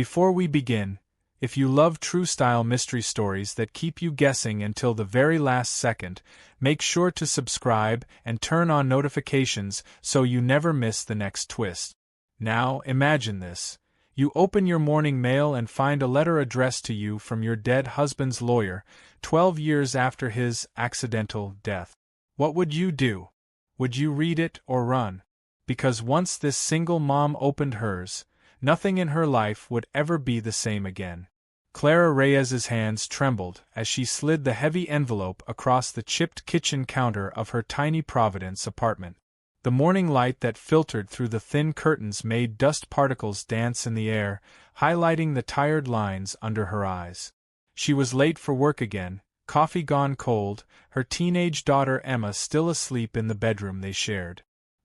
Before we begin, if you love true-style mystery stories that keep you guessing until the very last second, make sure to subscribe and turn on notifications so you never miss the next twist. Now, imagine this. You open your morning mail and find a letter addressed to you from your dead husband's lawyer, 12 years after his accidental death. What would you do? Would you read it or run? Because once this single mom opened hers, nothing in her life would ever be the same again. Clara Reyes's hands trembled as she slid the heavy envelope across the chipped kitchen counter of her tiny Providence apartment. The morning light that filtered through the thin curtains made dust particles dance in the air, highlighting the tired lines under her eyes. She was late for work again, coffee gone cold, her teenage daughter Emma still asleep in the bedroom they shared.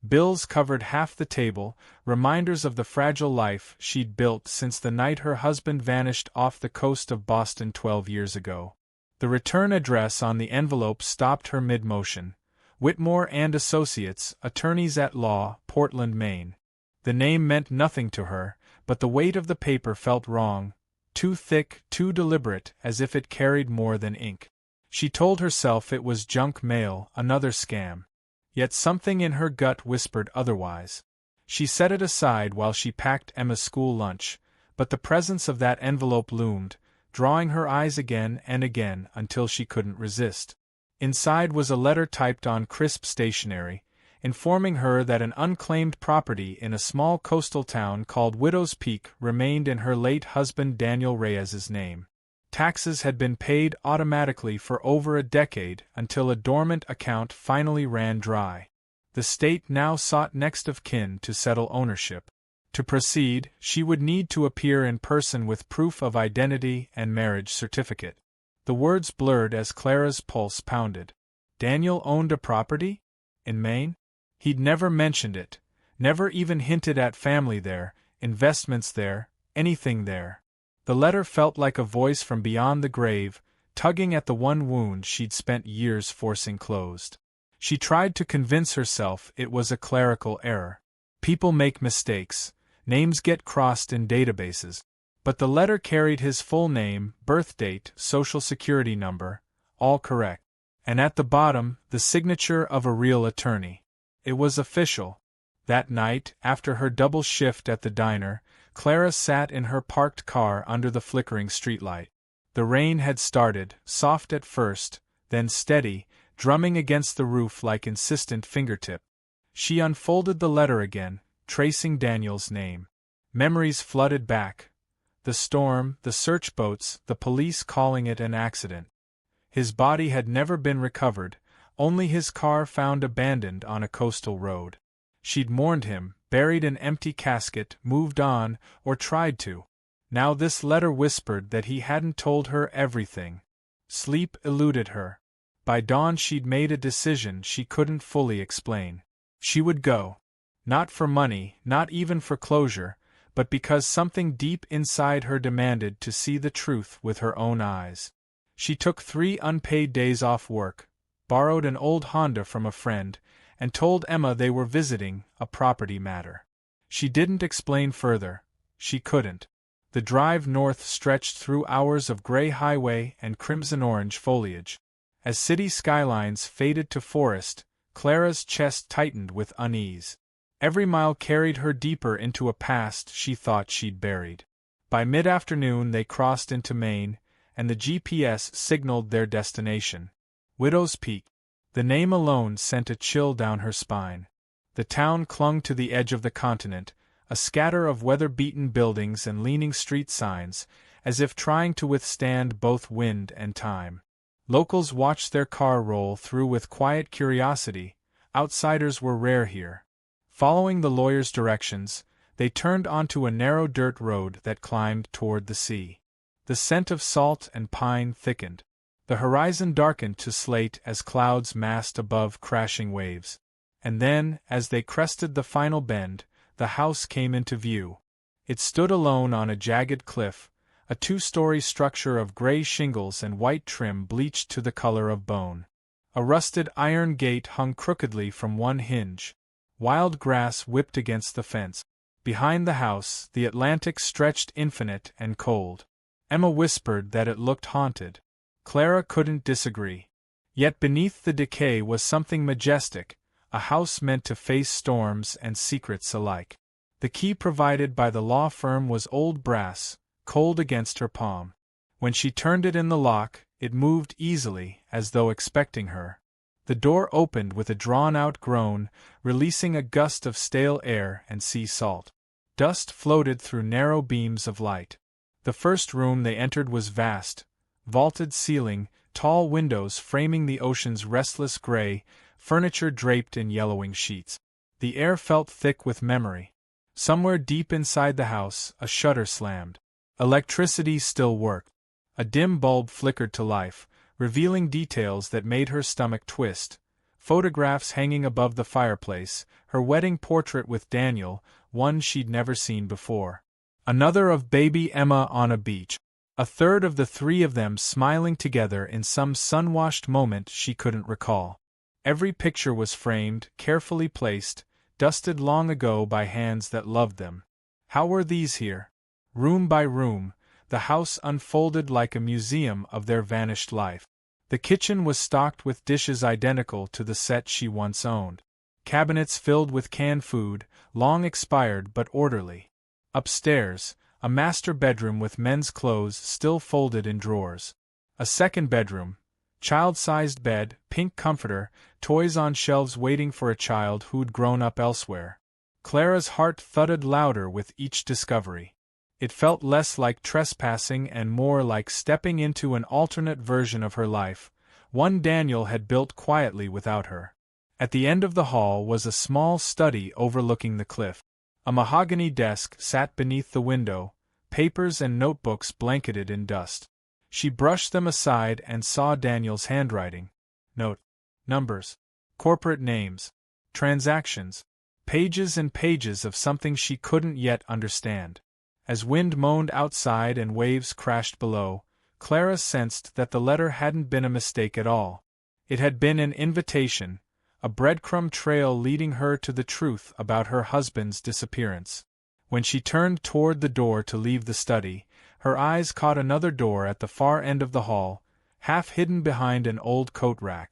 Bills covered half the table, reminders of the fragile life she'd built since the night her husband vanished off the coast of Boston 12 years ago. The return address on the envelope stopped her mid-motion. Whitmore and Associates, Attorneys at Law, Portland, Maine. The name meant nothing to her, but the weight of the paper felt wrong, too thick, too deliberate, as if it carried more than ink. She told herself it was junk mail, another scam. Yet something in her gut whispered otherwise. She set it aside while she packed Emma's school lunch, but the presence of that envelope loomed, drawing her eyes again and again until she couldn't resist. Inside was a letter typed on crisp stationery, informing her that an unclaimed property in a small coastal town called Widow's Peak remained in her late husband Daniel Reyes's name. Taxes had been paid automatically for over a decade until a dormant account finally ran dry. The state now sought next of kin to settle ownership. To proceed, she would need to appear in person with proof of identity and marriage certificate. The words blurred as Clara's pulse pounded. Daniel owned a property? In Maine? He'd never mentioned it, never even hinted at family there, investments there, anything there. The letter felt like a voice from beyond the grave, tugging at the one wound she'd spent years forcing closed. She tried to convince herself it was a clerical error. People make mistakes, names get crossed in databases. But the letter carried his full name, birth date, social security number, all correct. And at the bottom, the signature of a real attorney. It was official. That night, after her double shift at the diner, Clara sat in her parked car under the flickering streetlight. The rain had started, soft at first, then steady, drumming against the roof like insistent fingertip. She unfolded the letter again, tracing Daniel's name. Memories flooded back. The storm, the search boats, the police calling it an accident. His body had never been recovered, only his car found abandoned on a coastal road. She'd mourned him, buried an empty casket, moved on, or tried to. Now this letter whispered that he hadn't told her everything. Sleep eluded her. By dawn she'd made a decision she couldn't fully explain. She would go. Not for money, not even for closure, but because something deep inside her demanded to see the truth with her own eyes. She took 3 unpaid days off work, borrowed an old Honda from a friend, and told Emma they were visiting a property matter. She didn't explain further. She couldn't. The drive north stretched through hours of gray highway and crimson-orange foliage. As city skylines faded to forest, Clara's chest tightened with unease. Every mile carried her deeper into a past she thought she'd buried. By mid-afternoon they crossed into Maine, and the GPS signaled their destination. Widow's Peak. The name alone sent a chill down her spine. The town clung to the edge of the continent, a scatter of weather-beaten buildings and leaning street signs, as if trying to withstand both wind and time. Locals watched their car roll through with quiet curiosity. Outsiders were rare here. Following the lawyer's directions, they turned onto a narrow dirt road that climbed toward the sea. The scent of salt and pine thickened. The horizon darkened to slate as clouds massed above crashing waves. And then, as they crested the final bend, the house came into view. It stood alone on a jagged cliff, a 2-story structure of gray shingles and white trim bleached to the color of bone. A rusted iron gate hung crookedly from one hinge. Wild grass whipped against the fence. Behind the house, the Atlantic stretched infinite and cold. Emma whispered that it looked haunted. Clara couldn't disagree. Yet beneath the decay was something majestic, a house meant to face storms and secrets alike. The key provided by the law firm was old brass, cold against her palm. When she turned it in the lock, it moved easily, as though expecting her. The door opened with a drawn-out groan, releasing a gust of stale air and sea salt. Dust floated through narrow beams of light. The first room they entered was vast, vaulted ceiling, tall windows framing the ocean's restless gray, furniture draped in yellowing sheets. The air felt thick with memory. Somewhere deep inside the house, a shutter slammed. Electricity still worked. A dim bulb flickered to life, revealing details that made her stomach twist. Photographs hanging above the fireplace, her wedding portrait with Daniel, one she'd never seen before. Another of baby Emma on a beach. A third of the three of them smiling together in some sun-washed moment she couldn't recall. Every picture was framed, carefully placed, dusted long ago by hands that loved them. How were these here? Room by room, the house unfolded like a museum of their vanished life. The kitchen was stocked with dishes identical to the set she once owned. Cabinets filled with canned food, long expired but orderly. Upstairs, a master bedroom with men's clothes still folded in drawers. A second bedroom, child-sized bed, pink comforter, toys on shelves waiting for a child who'd grown up elsewhere. Clara's heart thudded louder with each discovery. It felt less like trespassing and more like stepping into an alternate version of her life, one Daniel had built quietly without her. At the end of the hall was a small study overlooking the cliff. A mahogany desk sat beneath the window, papers and notebooks blanketed in dust. She brushed them aside and saw Daniel's handwriting. Numbers, corporate names, transactions, pages and pages of something she couldn't yet understand. As wind moaned outside and waves crashed below, Clara sensed that the letter hadn't been a mistake at all. It had been an invitation, a breadcrumb trail leading her to the truth about her husband's disappearance. When she turned toward the door to leave the study, her eyes caught another door at the far end of the hall, half hidden behind an old coat rack.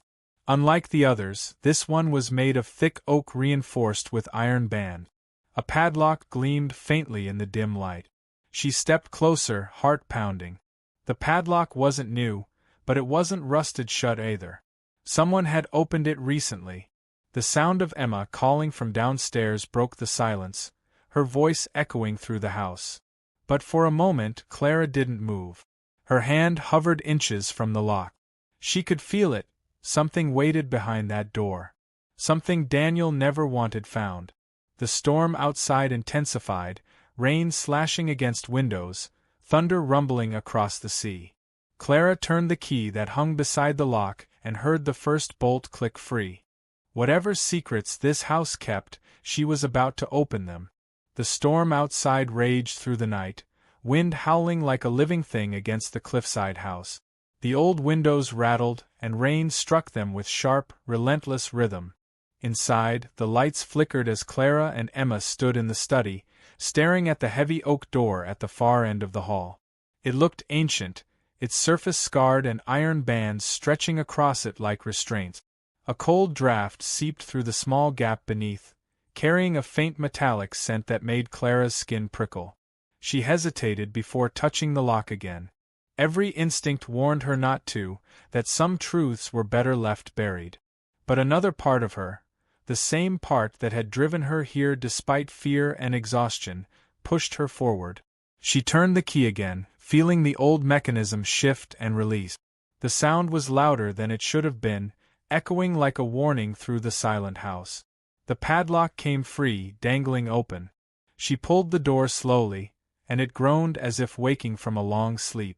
Unlike the others, this one was made of thick oak reinforced with iron band. A padlock gleamed faintly in the dim light. She stepped closer, heart pounding. The padlock wasn't new, but it wasn't rusted shut either. Someone had opened it recently. The sound of Emma calling from downstairs broke the silence, her voice echoing through the house. But for a moment Clara didn't move. Her hand hovered inches from the lock. She could feel it, something waited behind that door. Something Daniel never wanted found. The storm outside intensified, rain slashing against windows, thunder rumbling across the sea. Clara turned the key that hung beside the lock and heard the first bolt click free. Whatever secrets this house kept, she was about to open them. The storm outside raged through the night, wind howling like a living thing against the cliffside house. The old windows rattled, and rain struck them with sharp, relentless rhythm. Inside, the lights flickered as Clara and Emma stood in the study, staring at the heavy oak door at the far end of the hall. It looked ancient, its surface scarred and iron bands stretching across it like restraints. A cold draft seeped through the small gap beneath, carrying a faint metallic scent that made Clara's skin prickle. She hesitated before touching the lock again. Every instinct warned her not to, that some truths were better left buried. But another part of her, the same part that had driven her here despite fear and exhaustion, pushed her forward. She turned the key again, feeling the old mechanism shift and release. The sound was louder than it should have been, echoing like a warning through the silent house. The padlock came free, dangling open. She pulled the door slowly, and it groaned as if waking from a long sleep.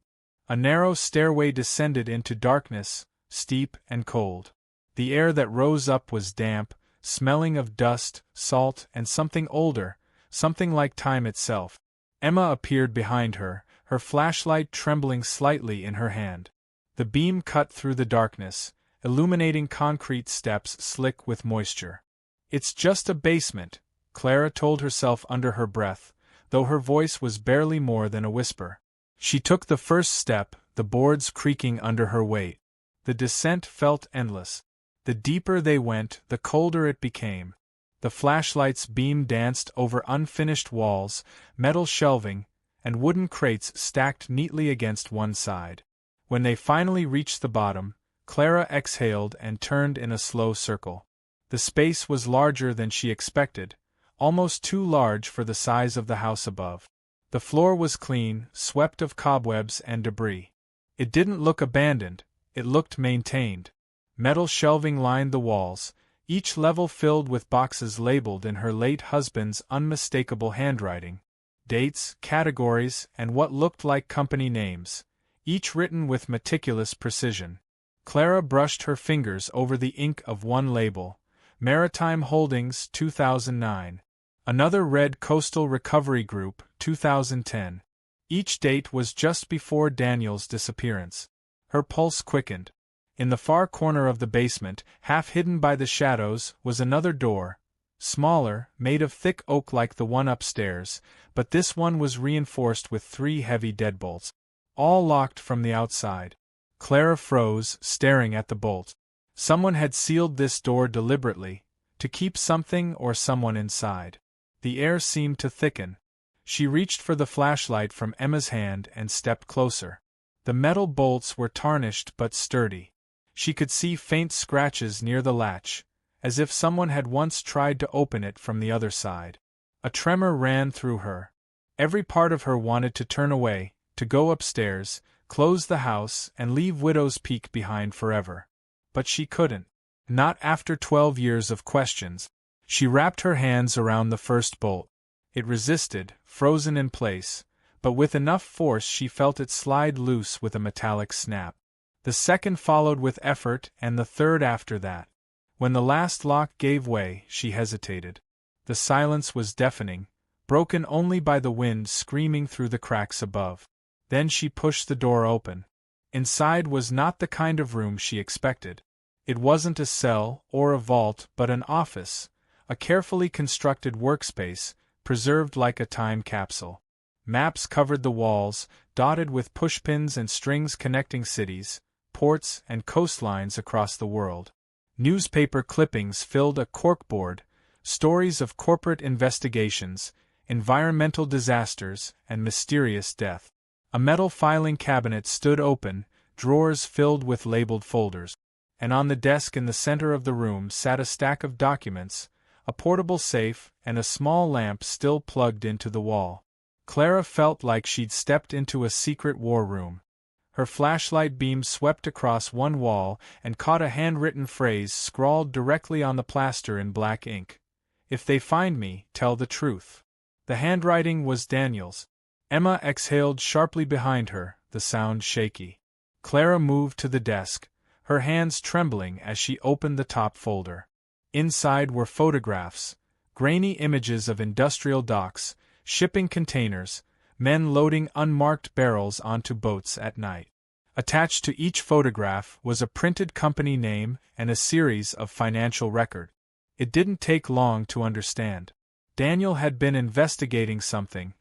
A narrow stairway descended into darkness, steep and cold. The air that rose up was damp, smelling of dust, salt, and something older, something like time itself. Emma appeared behind her, her flashlight trembling slightly in her hand. The beam cut through the darkness, illuminating concrete steps slick with moisture. "It's just a basement," Clara told herself under her breath, though her voice was barely more than a whisper. She took the first step, the boards creaking under her weight. The descent felt endless. The deeper they went, the colder it became. The flashlight's beam danced over unfinished walls, metal shelving, and wooden crates stacked neatly against one side. When they finally reached the bottom, Clara exhaled and turned in a slow circle. The space was larger than she expected, almost too large for the size of the house above. The floor was clean, swept of cobwebs and debris. It didn't look abandoned, it looked maintained. Metal shelving lined the walls, each level filled with boxes labeled in her late husband's unmistakable handwriting. Dates, categories, and what looked like company names, each written with meticulous precision. Clara brushed her fingers over the ink of one label, Maritime Holdings 2009. Another read Coastal Recovery Group 2010. Each date was just before Daniel's disappearance. Her pulse quickened. In the far corner of the basement, half hidden by the shadows, was another door, smaller, made of thick oak like the one upstairs, but this one was reinforced with 3 heavy deadbolts, all locked from the outside. Clara froze, staring at the bolt. Someone had sealed this door deliberately, to keep something or someone inside. The air seemed to thicken. She reached for the flashlight from Emma's hand and stepped closer. The metal bolts were tarnished but sturdy. She could see faint scratches near the latch, as if someone had once tried to open it from the other side. A tremor ran through her. Every part of her wanted to turn away, to go upstairs, close the house, and leave Widow's Peak behind forever. But she couldn't. Not after 12 years of questions. She wrapped her hands around the first bolt. It resisted, frozen in place, but with enough force she felt it slide loose with a metallic snap. The second followed with effort, and the third after that. When the last lock gave way, she hesitated. The silence was deafening, broken only by the wind screaming through the cracks above. Then she pushed the door open. Inside was not the kind of room she expected. It wasn't a cell or a vault but an office, a carefully constructed workspace, preserved like a time capsule. Maps covered the walls, dotted with pushpins and strings connecting cities, ports, and coastlines across the world. Newspaper clippings filled a corkboard, stories of corporate investigations, environmental disasters, and mysterious death. A metal filing cabinet stood open, drawers filled with labeled folders. And on the desk in the center of the room sat a stack of documents, a portable safe, and a small lamp still plugged into the wall. Clara felt like she'd stepped into a secret war room. Her flashlight beam swept across one wall and caught a handwritten phrase scrawled directly on the plaster in black ink. "If they find me, tell the truth." The handwriting was Daniel's. Emma exhaled sharply behind her, the sound shaky. Clara moved to the desk, her hands trembling as she opened the top folder. Inside were photographs, grainy images of industrial docks, shipping containers, men loading unmarked barrels onto boats at night. Attached to each photograph was a printed company name and a series of financial records. It didn't take long to understand. Daniel had been investigating something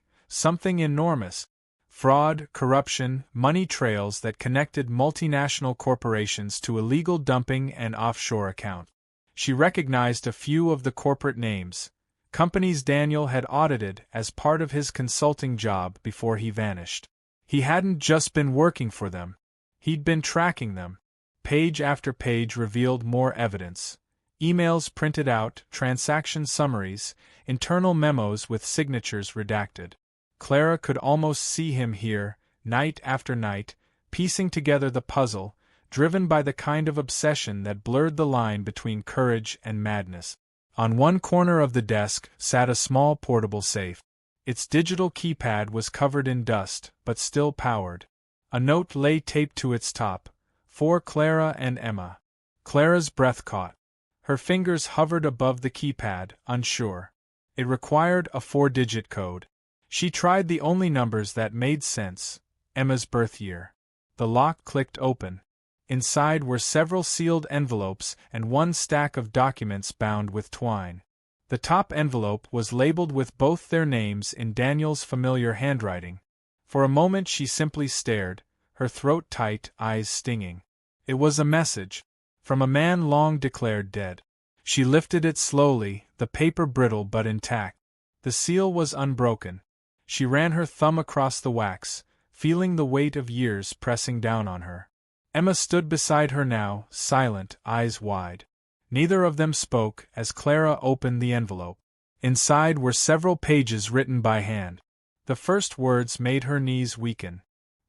enormous. Fraud, corruption, money trails that connected multinational corporations to illegal dumping and offshore accounts. She recognized a few of the corporate names, companies Daniel had audited as part of his consulting job before he vanished. He hadn't just been working for them. He'd been tracking them. Page after page revealed more evidence. Emails printed out, transaction summaries, internal memos with signatures redacted. Clara could almost see him here, night after night, piecing together the puzzle, driven by the kind of obsession that blurred the line between courage and madness. On one corner of the desk sat a small portable safe. Its digital keypad was covered in dust, but still powered. A note lay taped to its top, "For Clara and Emma." Clara's breath caught. Her fingers hovered above the keypad, unsure. It required a 4-digit code. She tried the only numbers that made sense, Emma's birth year. The lock clicked open. Inside were several sealed envelopes and one stack of documents bound with twine. The top envelope was labeled with both their names in Daniel's familiar handwriting. For a moment she simply stared, her throat tight, eyes stinging. It was a message. From a man long declared dead. She lifted it slowly, the paper brittle but intact. The seal was unbroken. She ran her thumb across the wax, feeling the weight of years pressing down on her. Emma stood beside her now, silent, eyes wide. Neither of them spoke as Clara opened the envelope. Inside were several pages written by hand. The first words made her knees weaken.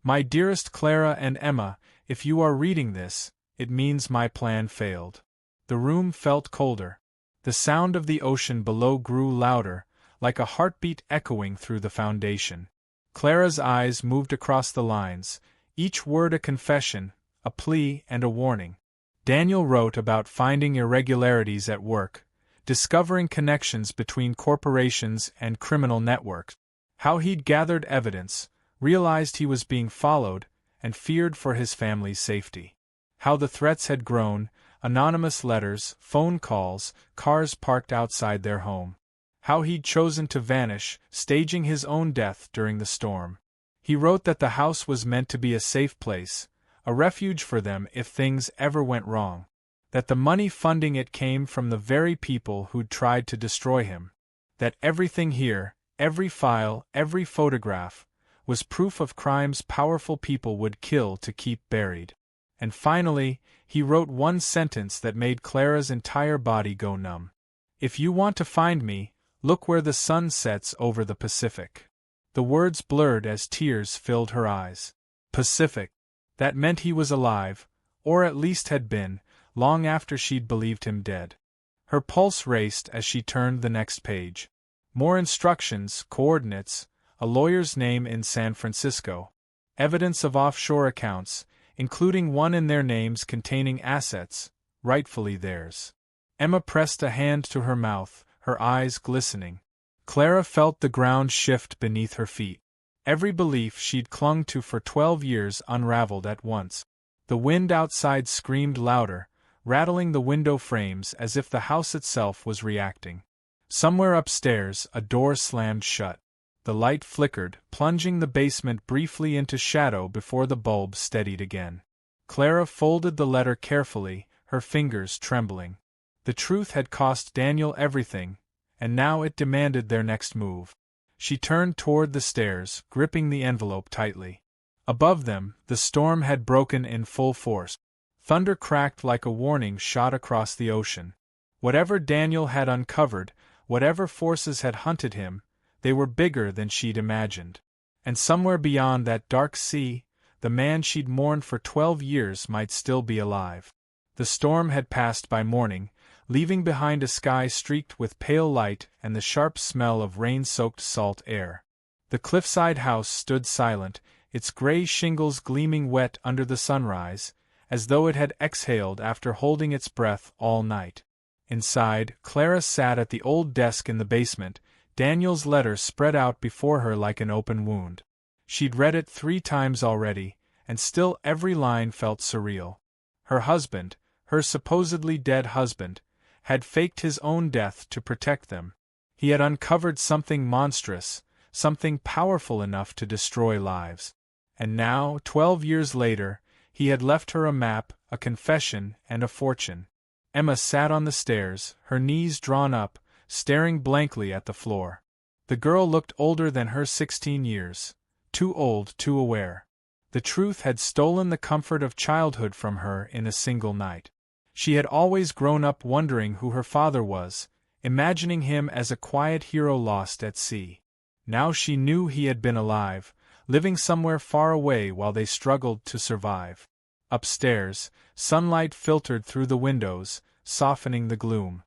My dearest Clara and Emma, if you are reading this, it means my plan failed. The room felt colder. The sound of the ocean below grew louder, like a heartbeat echoing through the foundation. Clara's eyes moved across the lines, each word a confession, a plea and a warning. Daniel wrote about finding irregularities at work, discovering connections between corporations and criminal networks, how he'd gathered evidence, realized he was being followed, and feared for his family's safety. How the threats had grown, anonymous letters, phone calls, cars parked outside their home. How he'd chosen to vanish, staging his own death during the storm. He wrote that the house was meant to be a safe place, a refuge for them if things ever went wrong. That the money funding it came from the very people who'd tried to destroy him. That everything here, every file, every photograph, was proof of crimes powerful people would kill to keep buried. And finally, he wrote one sentence that made Clara's entire body go numb. If you want to find me, look where the sun sets over the Pacific. The words blurred as tears filled her eyes. Pacific. That meant he was alive, or at least had been, long after she'd believed him dead. Her pulse raced as she turned the next page. More instructions, coordinates, a lawyer's name in San Francisco. Evidence of offshore accounts, including one in their names containing assets, rightfully theirs. Emma pressed a hand to her mouth, her eyes glistening. Clara felt the ground shift beneath her feet. Every belief she'd clung to for 12 years unraveled at once. The wind outside screamed louder, rattling the window frames as if the house itself was reacting. Somewhere upstairs, a door slammed shut. The light flickered, plunging the basement briefly into shadow before the bulb steadied again. Clara folded the letter carefully, her fingers trembling. The truth had cost Daniel everything, and now it demanded their next move. She turned toward the stairs, gripping the envelope tightly. Above them, the storm had broken in full force. Thunder cracked like a warning shot across the ocean. Whatever Daniel had uncovered, whatever forces had hunted him, they were bigger than she'd imagined. And somewhere beyond that dark sea, the man she'd mourned for 12 years might still be alive. The storm had passed by morning, leaving behind a sky streaked with pale light and the sharp smell of rain-soaked salt air. The cliffside house stood silent, its gray shingles gleaming wet under the sunrise, as though it had exhaled after holding its breath all night. Inside, Clara sat at the old desk in the basement, Daniel's letter spread out before her like an open wound. She'd read it 3 times already, and still every line felt surreal. Her husband, her supposedly dead husband, had faked his own death to protect them. He had uncovered something monstrous, something powerful enough to destroy lives. And now, 12 years later, he had left her a map, a confession, and a fortune. Emma sat on the stairs, her knees drawn up, staring blankly at the floor. The girl looked older than her 16 years, too old, too aware. The truth had stolen the comfort of childhood from her in a single night. She had always grown up wondering who her father was, imagining him as a quiet hero lost at sea. Now she knew he had been alive, living somewhere far away while they struggled to survive. Upstairs, sunlight filtered through the windows, softening the gloom.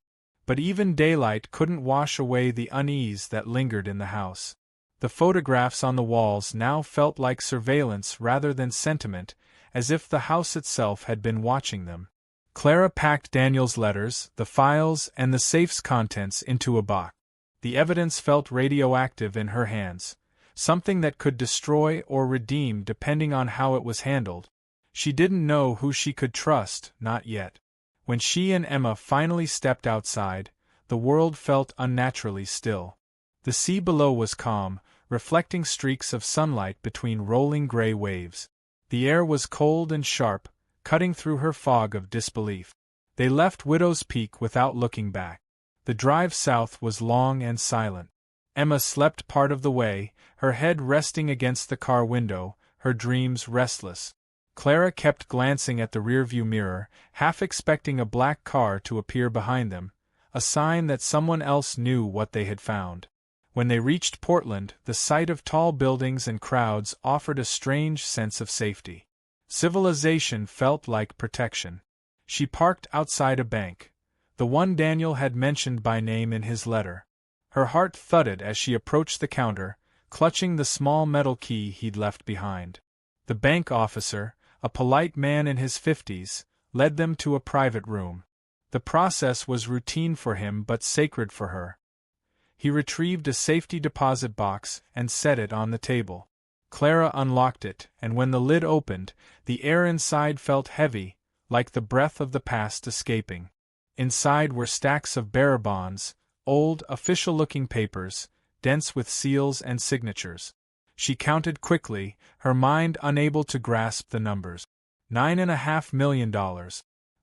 But even daylight couldn't wash away the unease that lingered in the house. The photographs on the walls now felt like surveillance rather than sentiment, as if the house itself had been watching them. Clara packed Daniel's letters, the files, and the safe's contents into a box. The evidence felt radioactive in her hands, something that could destroy or redeem depending on how it was handled. She didn't know who she could trust, not yet. When she and Emma finally stepped outside, the world felt unnaturally still. The sea below was calm, reflecting streaks of sunlight between rolling gray waves. The air was cold and sharp, cutting through her fog of disbelief. They left Widow's Peak without looking back. The drive south was long and silent. Emma slept part of the way, her head resting against the car window, her dreams restless. Clara kept glancing at the rearview mirror, half expecting a black car to appear behind them, a sign that someone else knew what they had found. When they reached Portland, the sight of tall buildings and crowds offered a strange sense of safety. Civilization felt like protection. She parked outside a bank, the one Daniel had mentioned by name in his letter. Her heart thudded as she approached the counter, clutching the small metal key he'd left behind. The bank officer, a polite man in his 50s, led them to a private room. The process was routine for him but sacred for her. He retrieved a safety deposit box and set it on the table. Clara unlocked it, and when the lid opened, the air inside felt heavy, like the breath of the past escaping. Inside were stacks of bearer bonds, old, official-looking papers, dense with seals and signatures. She counted quickly, her mind unable to grasp the numbers. $9.5 million.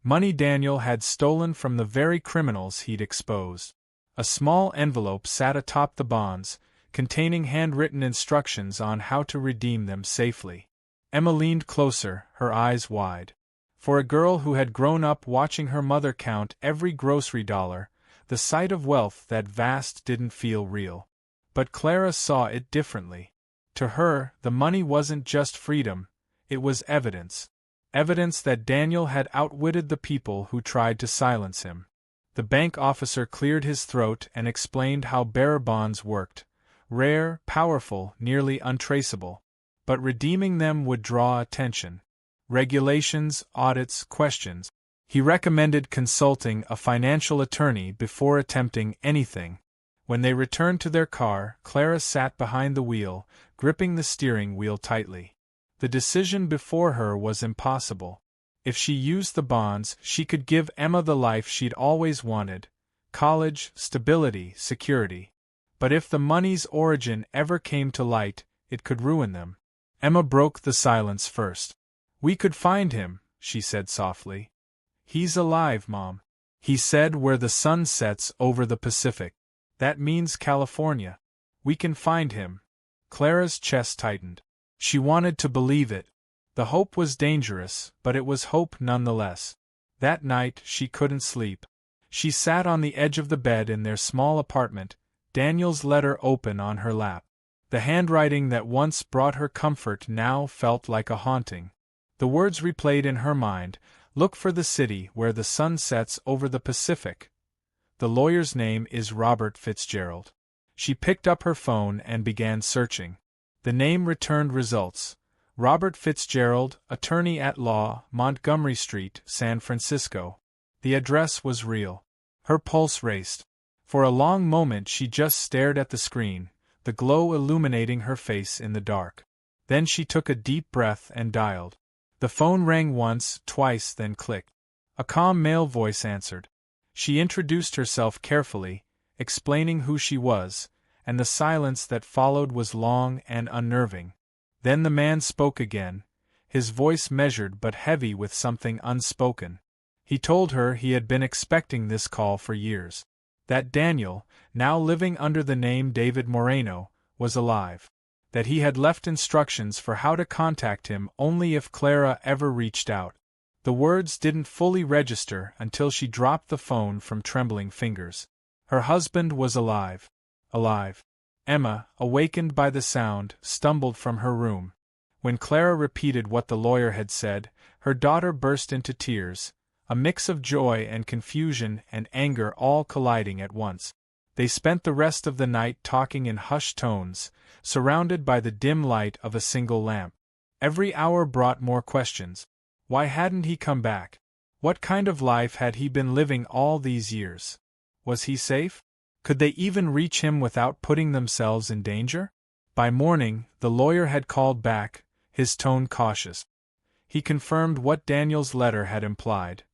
Money Daniel had stolen from the very criminals he'd exposed. A small envelope sat atop the bonds, containing handwritten instructions on how to redeem them safely. Emma leaned closer, her eyes wide. For a girl who had grown up watching her mother count every grocery dollar, the sight of wealth that vast didn't feel real. But Clara saw it differently. To her, the money wasn't just freedom, it was evidence. Evidence that Daniel had outwitted the people who tried to silence him. The bank officer cleared his throat and explained how bearer bonds worked. Rare, powerful, nearly untraceable. But redeeming them would draw attention. Regulations, audits, questions. He recommended consulting a financial attorney before attempting anything. When they returned to their car, Clara sat behind the wheel, gripping the steering wheel tightly. The decision before her was impossible. If she used the bonds, she could give Emma the life she'd always wanted: college, stability, security. But if the money's origin ever came to light, it could ruin them. Emma broke the silence first. "We could find him," she said softly. "He's alive, Mom. He said where the sun sets over the Pacific. That means California. We can find him." Clara's chest tightened. She wanted to believe it. The hope was dangerous, but it was hope nonetheless. That night she couldn't sleep. She sat on the edge of the bed in their small apartment, Daniel's letter open on her lap. The handwriting that once brought her comfort now felt like a haunting. The words replayed in her mind: "Look for the city where the sun sets over the Pacific." The lawyer's name is Robert Fitzgerald. She picked up her phone and began searching. The name returned results. Robert Fitzgerald, attorney at law, Montgomery Street, San Francisco. The address was real. Her pulse raced. For a long moment she just stared at the screen, the glow illuminating her face in the dark. Then she took a deep breath and dialed. The phone rang once, twice, then clicked. A calm male voice answered. She introduced herself carefully, explaining who she was, and the silence that followed was long and unnerving. Then the man spoke again, his voice measured but heavy with something unspoken. He told her he had been expecting this call for years. That Daniel, now living under the name David Moreno, was alive. That he had left instructions for how to contact him only if Clara ever reached out. The words didn't fully register until she dropped the phone from trembling fingers. Her husband was alive. Alive. Emma, awakened by the sound, stumbled from her room. When Clara repeated what the lawyer had said, her daughter burst into tears, a mix of joy and confusion and anger all colliding at once. They spent the rest of the night talking in hushed tones, surrounded by the dim light of a single lamp. Every hour brought more questions. Why hadn't he come back? What kind of life had he been living all these years? Was he safe? Could they even reach him without putting themselves in danger? By morning, the lawyer had called back, his tone cautious. He confirmed what Daniel's letter had implied.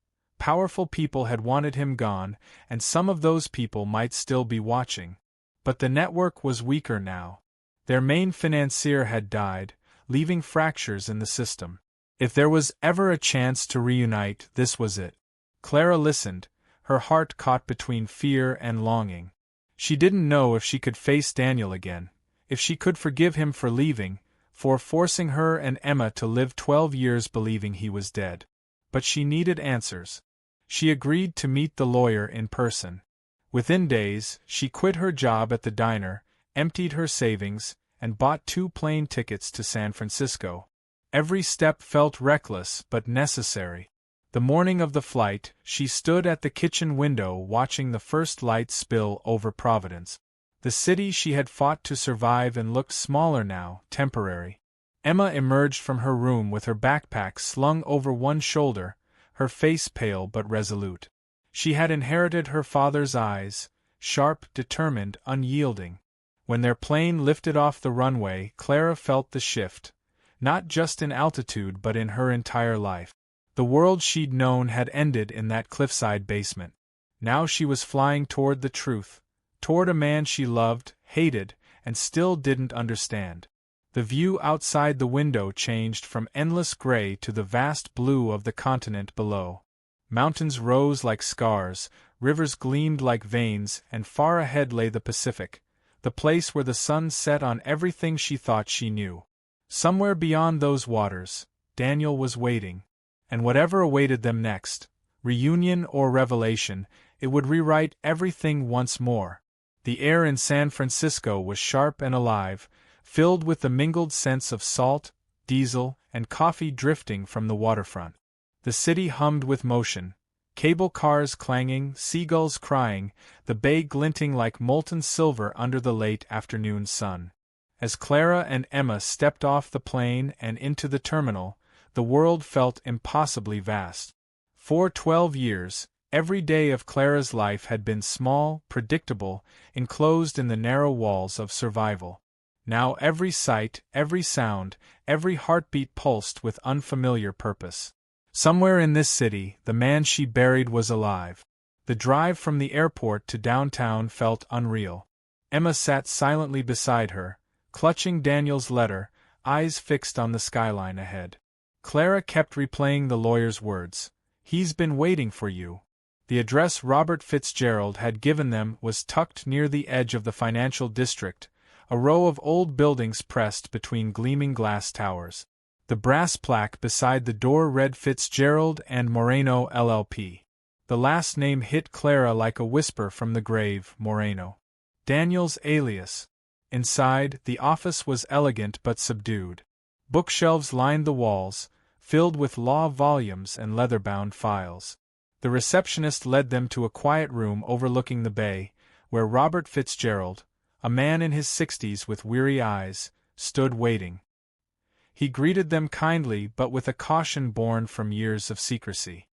Powerful people had wanted him gone, and some of those people might still be watching. But the network was weaker now. Their main financier had died, leaving fractures in the system. If there was ever a chance to reunite, this was it. Clara listened, her heart caught between fear and longing. She didn't know if she could face Daniel again, if she could forgive him for leaving, for forcing her and Emma to live 12 years believing he was dead. But she needed answers. She agreed to meet the lawyer in person. Within days, she quit her job at the diner, emptied her savings, and bought 2 plane tickets to San Francisco. Every step felt reckless but necessary. The morning of the flight, she stood at the kitchen window watching the first light spill over Providence. The city she had fought to survive and looked smaller now, temporary. Emma emerged from her room with her backpack slung over one shoulder, her face pale but resolute. She had inherited her father's eyes, sharp, determined, unyielding. When their plane lifted off the runway, Clara felt the shift, not just in altitude but in her entire life. The world she'd known had ended in that cliffside basement. Now she was flying toward the truth, toward a man she loved, hated, and still didn't understand. The view outside the window changed from endless gray to the vast blue of the continent below. Mountains rose like scars, rivers gleamed like veins, and far ahead lay the Pacific, the place where the sun set on everything she thought she knew. Somewhere beyond those waters, Daniel was waiting. And whatever awaited them next, reunion or revelation, it would rewrite everything once more. The air in San Francisco was sharp and alive, filled with the mingled scents of salt, diesel, and coffee drifting from the waterfront. The city hummed with motion, cable cars clanging, seagulls crying, the bay glinting like molten silver under the late afternoon sun. As Clara and Emma stepped off the plane and into the terminal, the world felt impossibly vast. For 12 years, every day of Clara's life had been small, predictable, enclosed in the narrow walls of survival. Now every sight, every sound, every heartbeat pulsed with unfamiliar purpose. Somewhere in this city, the man she buried was alive. The drive from the airport to downtown felt unreal. Emma sat silently beside her, clutching Daniel's letter, eyes fixed on the skyline ahead. Clara kept replaying the lawyer's words. "He's been waiting for you." The address Robert Fitzgerald had given them was tucked near the edge of the financial district, a row of old buildings pressed between gleaming glass towers. The brass plaque beside the door read Fitzgerald and Moreno LLP. The last name hit Clara like a whisper from the grave, Moreno. Daniel's alias. Inside, the office was elegant but subdued. Bookshelves lined the walls, filled with law volumes and leather-bound files. The receptionist led them to a quiet room overlooking the bay, where Robert Fitzgerald, a man in his 60s with weary eyes, stood waiting. He greeted them kindly but with a caution born from years of secrecy.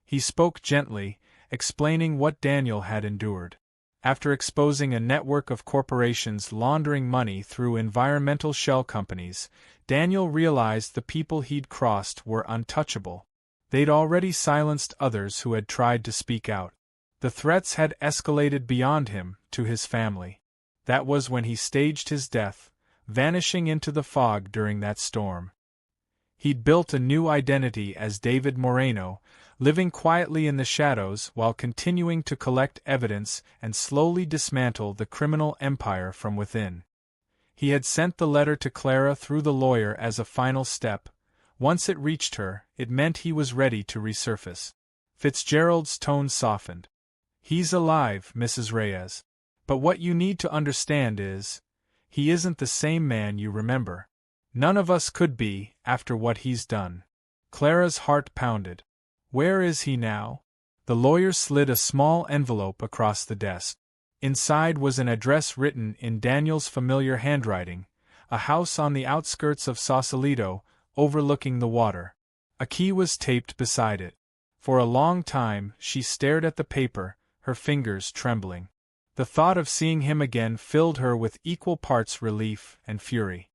He spoke gently, explaining what Daniel had endured. After exposing a network of corporations laundering money through environmental shell companies, Daniel realized the people he'd crossed were untouchable. They'd already silenced others who had tried to speak out. The threats had escalated beyond him, to his family. That was when he staged his death, vanishing into the fog during that storm. He'd built a new identity as David Moreno, living quietly in the shadows while continuing to collect evidence and slowly dismantle the criminal empire from within. He had sent the letter to Clara through the lawyer as a final step. Once it reached her, it meant he was ready to resurface. Fitzgerald's tone softened. "He's alive, Mrs. Reyes. But what you need to understand is, he isn't the same man you remember. None of us could be, after what he's done." Clara's heart pounded. "Where is he now?" The lawyer slid a small envelope across the desk. Inside was an address written in Daniel's familiar handwriting, a house on the outskirts of Sausalito, overlooking the water. A key was taped beside it. For a long time, she stared at the paper, her fingers trembling. The thought of seeing him again filled her with equal parts relief and fury.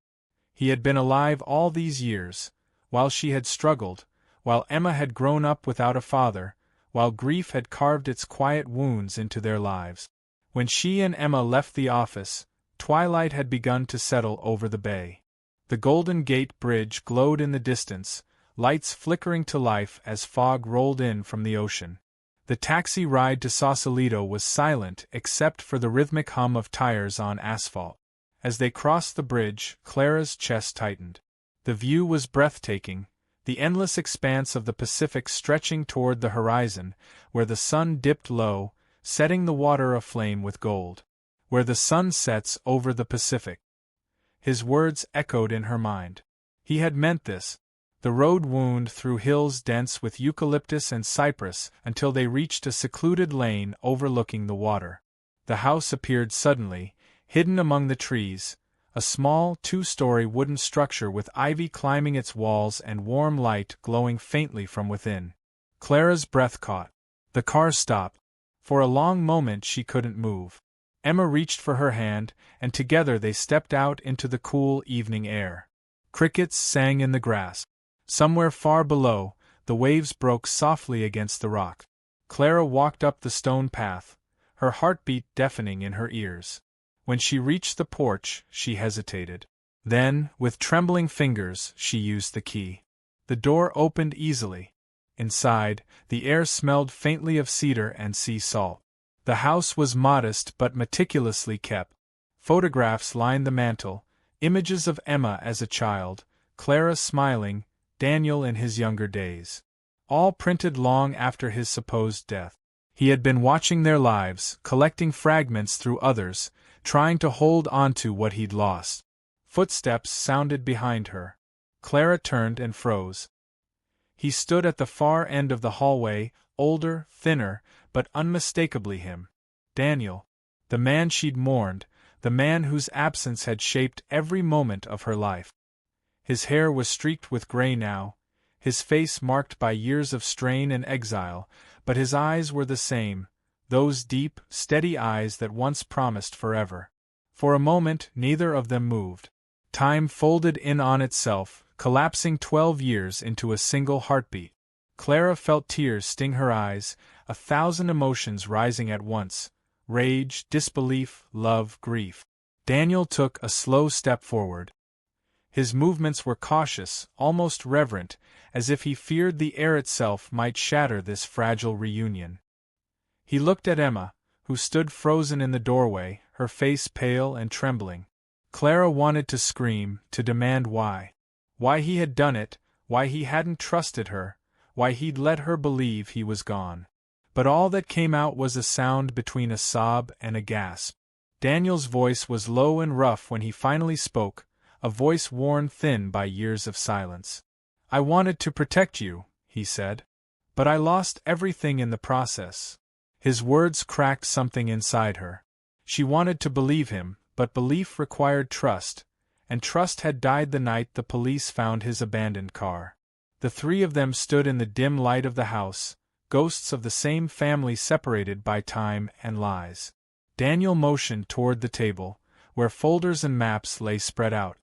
He had been alive all these years, while she had struggled, while Emma had grown up without a father, while grief had carved its quiet wounds into their lives. When she and Emma left the office, twilight had begun to settle over the bay. The Golden Gate Bridge glowed in the distance, lights flickering to life as fog rolled in from the ocean. The taxi ride to Sausalito was silent except for the rhythmic hum of tires on asphalt. As they crossed the bridge, Clara's chest tightened. The view was breathtaking, the endless expanse of the Pacific stretching toward the horizon, where the sun dipped low, setting the water aflame with gold. Where the sun sets over the Pacific. His words echoed in her mind. He had meant this. The road wound through hills dense with eucalyptus and cypress until they reached a secluded lane overlooking the water. The house appeared suddenly, hidden among the trees, a small, 2-story wooden structure with ivy climbing its walls and warm light glowing faintly from within. Clara's breath caught. The car stopped. For a long moment she couldn't move. Emma reached for her hand, and together they stepped out into the cool evening air. Crickets sang in the grass. Somewhere far below, the waves broke softly against the rock. Clara walked up the stone path, her heartbeat deafening in her ears. When she reached the porch, she hesitated. Then, with trembling fingers, she used the key. The door opened easily. Inside, the air smelled faintly of cedar and sea salt. The house was modest but meticulously kept. Photographs lined the mantel, images of Emma as a child, Clara smiling, Daniel in his younger days. All printed long after his supposed death. He had been watching their lives, collecting fragments through others, trying to hold onto what he'd lost. Footsteps sounded behind her. Clara turned and froze. He stood at the far end of the hallway, older, thinner, but unmistakably him. Daniel. The man she'd mourned, the man whose absence had shaped every moment of her life. His hair was streaked with gray now, his face marked by years of strain and exile, but his eyes were the same, those deep, steady eyes that once promised forever. For a moment neither of them moved. Time folded in on itself, collapsing 12 years into a single heartbeat. Clara felt tears sting her eyes, 1,000 emotions rising at once: rage, disbelief, love, grief. Daniel took a slow step forward. His movements were cautious, almost reverent, as if he feared the air itself might shatter this fragile reunion. He looked at Emma, who stood frozen in the doorway, her face pale and trembling. Clara wanted to scream, to demand why. Why he had done it, why he hadn't trusted her, why he'd let her believe he was gone. But all that came out was a sound between a sob and a gasp. Daniel's voice was low and rough when he finally spoke, a voice worn thin by years of silence. "I wanted to protect you," he said. "But I lost everything in the process." His words cracked something inside her. She wanted to believe him, but belief required trust, and trust had died the night the police found his abandoned car. The three of them stood in the dim light of the house, ghosts of the same family separated by time and lies. Daniel motioned toward the table, where folders and maps lay spread out.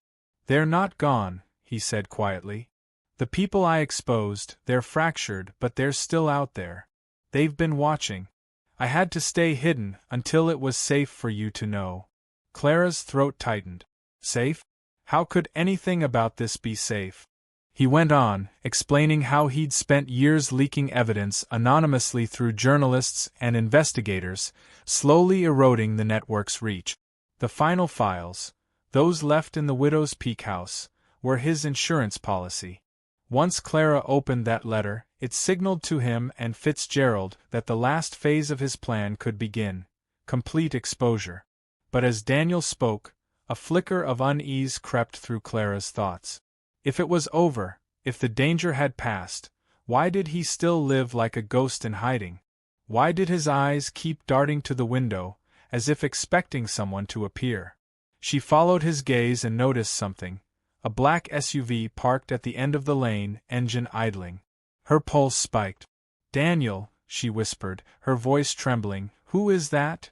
"They're not gone," he said quietly. "The people I exposed, they're fractured, but they're still out there. They've been watching. I had to stay hidden until it was safe for you to know." Clara's throat tightened. Safe? How could anything about this be safe? He went on, explaining how he'd spent years leaking evidence anonymously through journalists and investigators, slowly eroding the network's reach. The final files, those left in the widow's peak house, were his insurance policy. Once Clara opened that letter, it signaled to him and Fitzgerald that the last phase of his plan could begin: complete exposure. But as Daniel spoke, a flicker of unease crept through Clara's thoughts. If it was over, if the danger had passed, why did he still live like a ghost in hiding? Why did his eyes keep darting to the window, as if expecting someone to appear? She followed his gaze and noticed something: a black SUV parked at the end of the lane, engine idling. Her pulse spiked. "Daniel," she whispered, her voice trembling, "who is that?"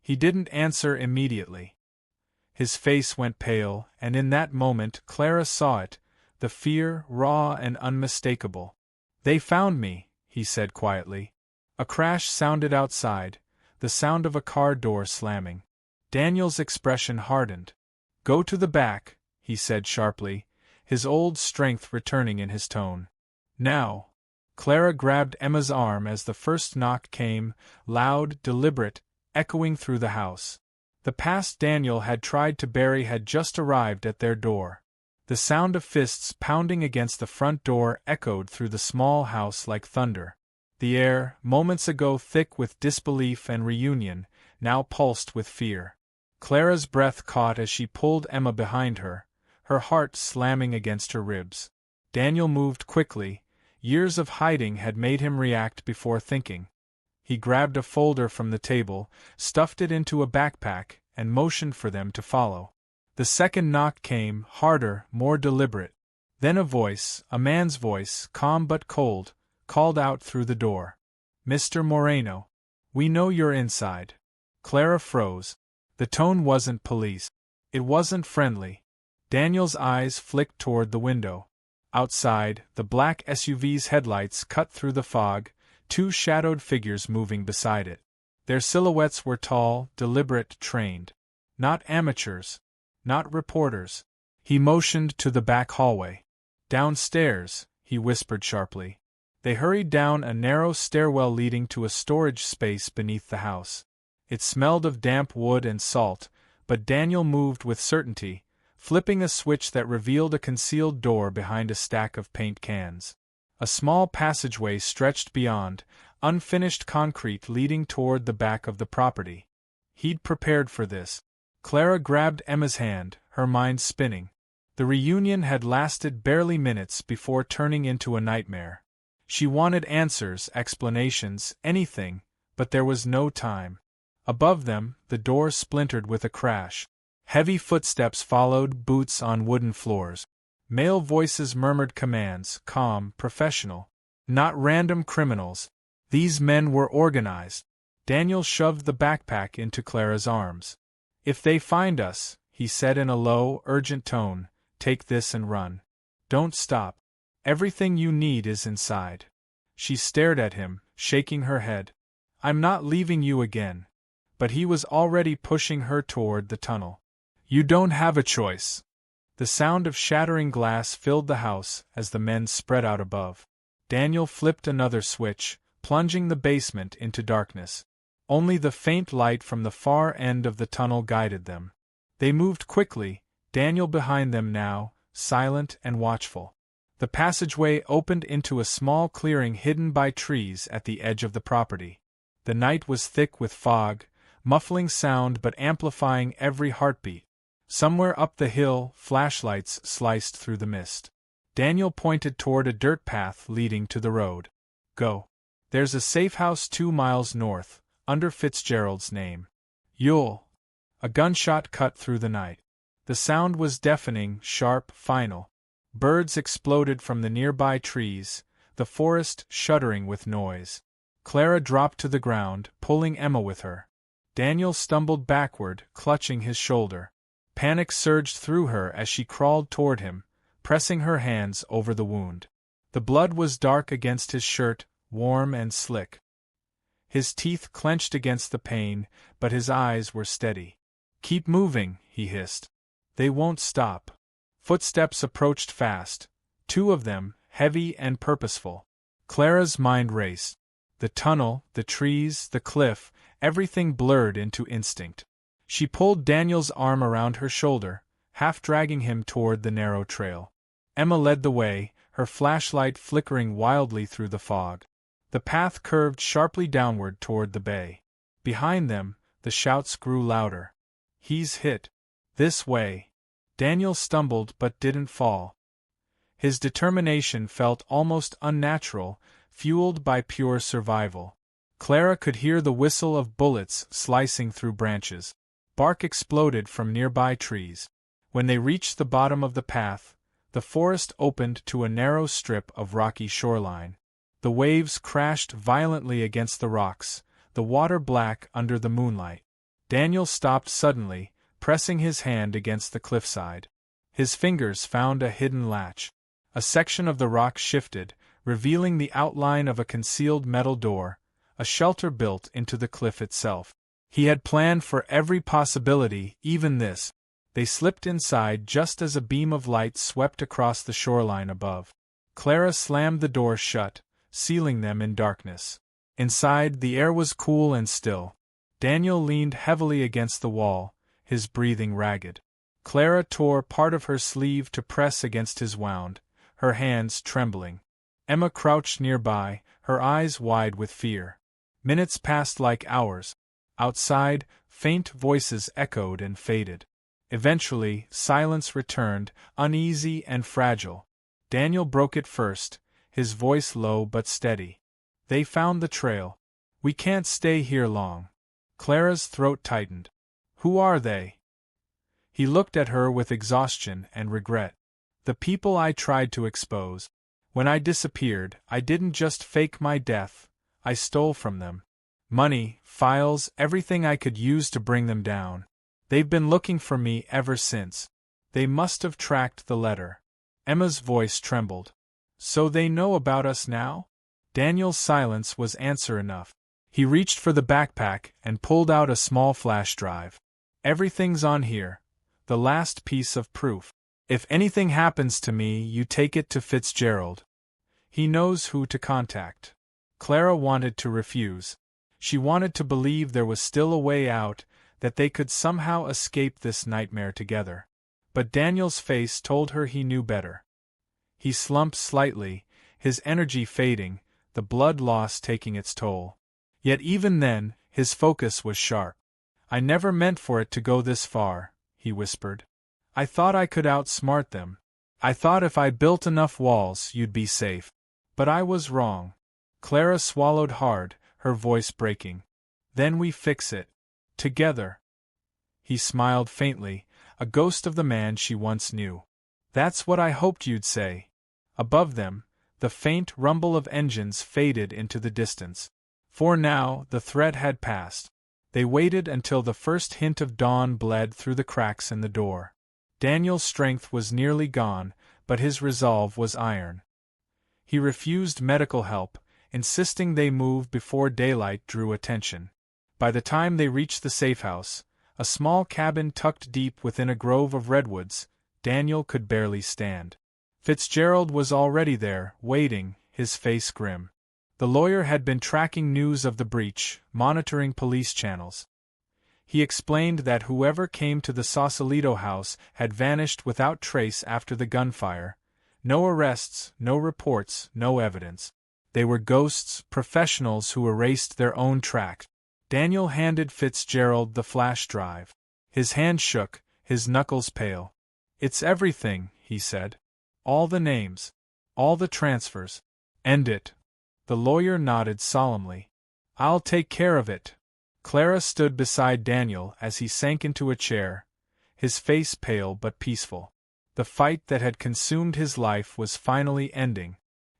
He didn't answer immediately. His face went pale, and in that moment Clara saw it, the fear, raw and unmistakable. "They found me," he said quietly. A crash sounded outside, the sound of a car door slamming. Daniel's expression hardened. "Go to the back," he said sharply, his old strength returning in his tone. "Now." Clara grabbed Emma's arm as the first knock came, loud, deliberate, echoing through the house. The past Daniel had tried to bury had just arrived at their door. The sound of fists pounding against the front door echoed through the small house like thunder. The air, moments ago thick with disbelief and reunion, now pulsed with fear. Clara's breath caught as she pulled Emma behind her, her heart slamming against her ribs. Daniel moved quickly. Years of hiding had made him react before thinking. He grabbed a folder from the table, stuffed it into a backpack, and motioned for them to follow. The second knock came, harder, more deliberate. Then a voice, a man's voice, calm but cold, called out through the door. "Mr. Moreno. We know you're inside." Clara froze. The tone wasn't police. It wasn't friendly. Daniel's eyes flicked toward the window. Outside, the black SUV's headlights cut through the fog, two shadowed figures moving beside it. Their silhouettes were tall, deliberate, trained. Not amateurs. Not reporters. He motioned to the back hallway. "Downstairs," he whispered sharply. They hurried down a narrow stairwell leading to a storage space beneath the house. It smelled of damp wood and salt, but Daniel moved with certainty, flipping a switch that revealed a concealed door behind a stack of paint cans. A small passageway stretched beyond, unfinished concrete leading toward the back of the property. He'd prepared for this. Clara grabbed Emma's hand, her mind spinning. The reunion had lasted barely minutes before turning into a nightmare. She wanted answers, explanations, anything, but there was no time. Above them, the door splintered with a crash. Heavy footsteps followed, boots on wooden floors. Male voices murmured commands, calm, professional. Not random criminals. These men were organized. Daniel shoved the backpack into Clara's arms. "If they find us," he said in a low, urgent tone, "take this and run. Don't stop. Everything you need is inside." She stared at him, shaking her head. "I'm not leaving you again." But he was already pushing her toward the tunnel. "You don't have a choice." The sound of shattering glass filled the house as the men spread out above. Daniel flipped another switch, plunging the basement into darkness. Only the faint light from the far end of the tunnel guided them. They moved quickly, Daniel behind them now, silent and watchful. The passageway opened into a small clearing hidden by trees at the edge of the property. The night was thick with fog, muffling sound but amplifying every heartbeat. Somewhere up the hill, flashlights sliced through the mist. Daniel pointed toward a dirt path leading to the road. "Go. There's a safe house 2 miles north, under Fitzgerald's name. You'll..." A gunshot cut through the night. The sound was deafening, sharp, final. Birds exploded from the nearby trees, the forest shuddering with noise. Clara dropped to the ground, pulling Emma with her. Daniel stumbled backward, clutching his shoulder. Panic surged through her as she crawled toward him, pressing her hands over the wound. The blood was dark against his shirt, warm and slick. His teeth clenched against the pain, but his eyes were steady. "Keep moving," he hissed. "They won't stop." Footsteps approached fast, 2 of them, heavy and purposeful. Clara's mind raced. The tunnel, the trees, the cliff, everything blurred into instinct. She pulled Daniel's arm around her shoulder, half dragging him toward the narrow trail. Emma led the way, her flashlight flickering wildly through the fog. The path curved sharply downward toward the bay. Behind them, the shouts grew louder. "He's hit. This way." Daniel stumbled but didn't fall. His determination felt almost unnatural, fueled by pure survival. Clara could hear the whistle of bullets slicing through branches. Bark exploded from nearby trees. When they reached the bottom of the path, the forest opened to a narrow strip of rocky shoreline. The waves crashed violently against the rocks, the water black under the moonlight. Daniel stopped suddenly, pressing his hand against the cliffside. His fingers found a hidden latch. A section of the rock shifted, revealing the outline of a concealed metal door, a shelter built into the cliff itself. He had planned for every possibility, even this. They slipped inside just as a beam of light swept across the shoreline above. Clara slammed the doors shut, sealing them in darkness. Inside, the air was cool and still. Daniel leaned heavily against the wall, his breathing ragged. Clara tore part of her sleeve to press against his wound, her hands trembling. Emma crouched nearby, her eyes wide with fear. Minutes passed like hours. Outside, faint voices echoed and faded. Eventually, silence returned, uneasy and fragile. Daniel broke it first, his voice low but steady. "They found the trail. We can't stay here long." Clara's throat tightened. "Who are they?" He looked at her with exhaustion and regret. "The people I tried to expose. When I disappeared, I didn't just fake my death, I stole from them. Money, files, everything I could use to bring them down. They've been looking for me ever since. They must have tracked the letter." Emma's voice trembled. "So they know about us now?" Daniel's silence was answer enough. He reached for the backpack and pulled out a small flash drive. "Everything's on here. The last piece of proof. If anything happens to me, you take it to Fitzgerald. He knows who to contact." Clara wanted to refuse. She wanted to believe there was still a way out, that they could somehow escape this nightmare together. But Daniel's face told her he knew better. He slumped slightly, his energy fading, the blood loss taking its toll. Yet even then, his focus was sharp. "I never meant for it to go this far," he whispered. "I thought I could outsmart them. I thought if I built enough walls, you'd be safe. But I was wrong." Clara swallowed hard, her voice breaking. "Then we fix it. Together." He smiled faintly, a ghost of the man she once knew. "That's what I hoped you'd say." Above them, the faint rumble of engines faded into the distance. For now, the threat had passed. They waited until the first hint of dawn bled through the cracks in the door. Daniel's strength was nearly gone, but his resolve was iron. He refused medical help, insisting they move before daylight drew attention. By the time they reached the safe house, a small cabin tucked deep within a grove of redwoods, Daniel could barely stand. Fitzgerald was already there, waiting, his face grim. The lawyer had been tracking news of the breach, monitoring police channels. He explained that whoever came to the Sausalito house had vanished without trace after the gunfire. No arrests, no reports, no evidence. They were ghosts, professionals who erased their own track. Daniel handed Fitzgerald the flash drive. His hand shook, his knuckles pale. "It's everything," he said. "All the names. All the transfers. End it." The lawyer nodded solemnly. "I'll take care of it." Clara stood beside Daniel as he sank into a chair, his face pale but peaceful. The fight that had consumed his life was finally ending.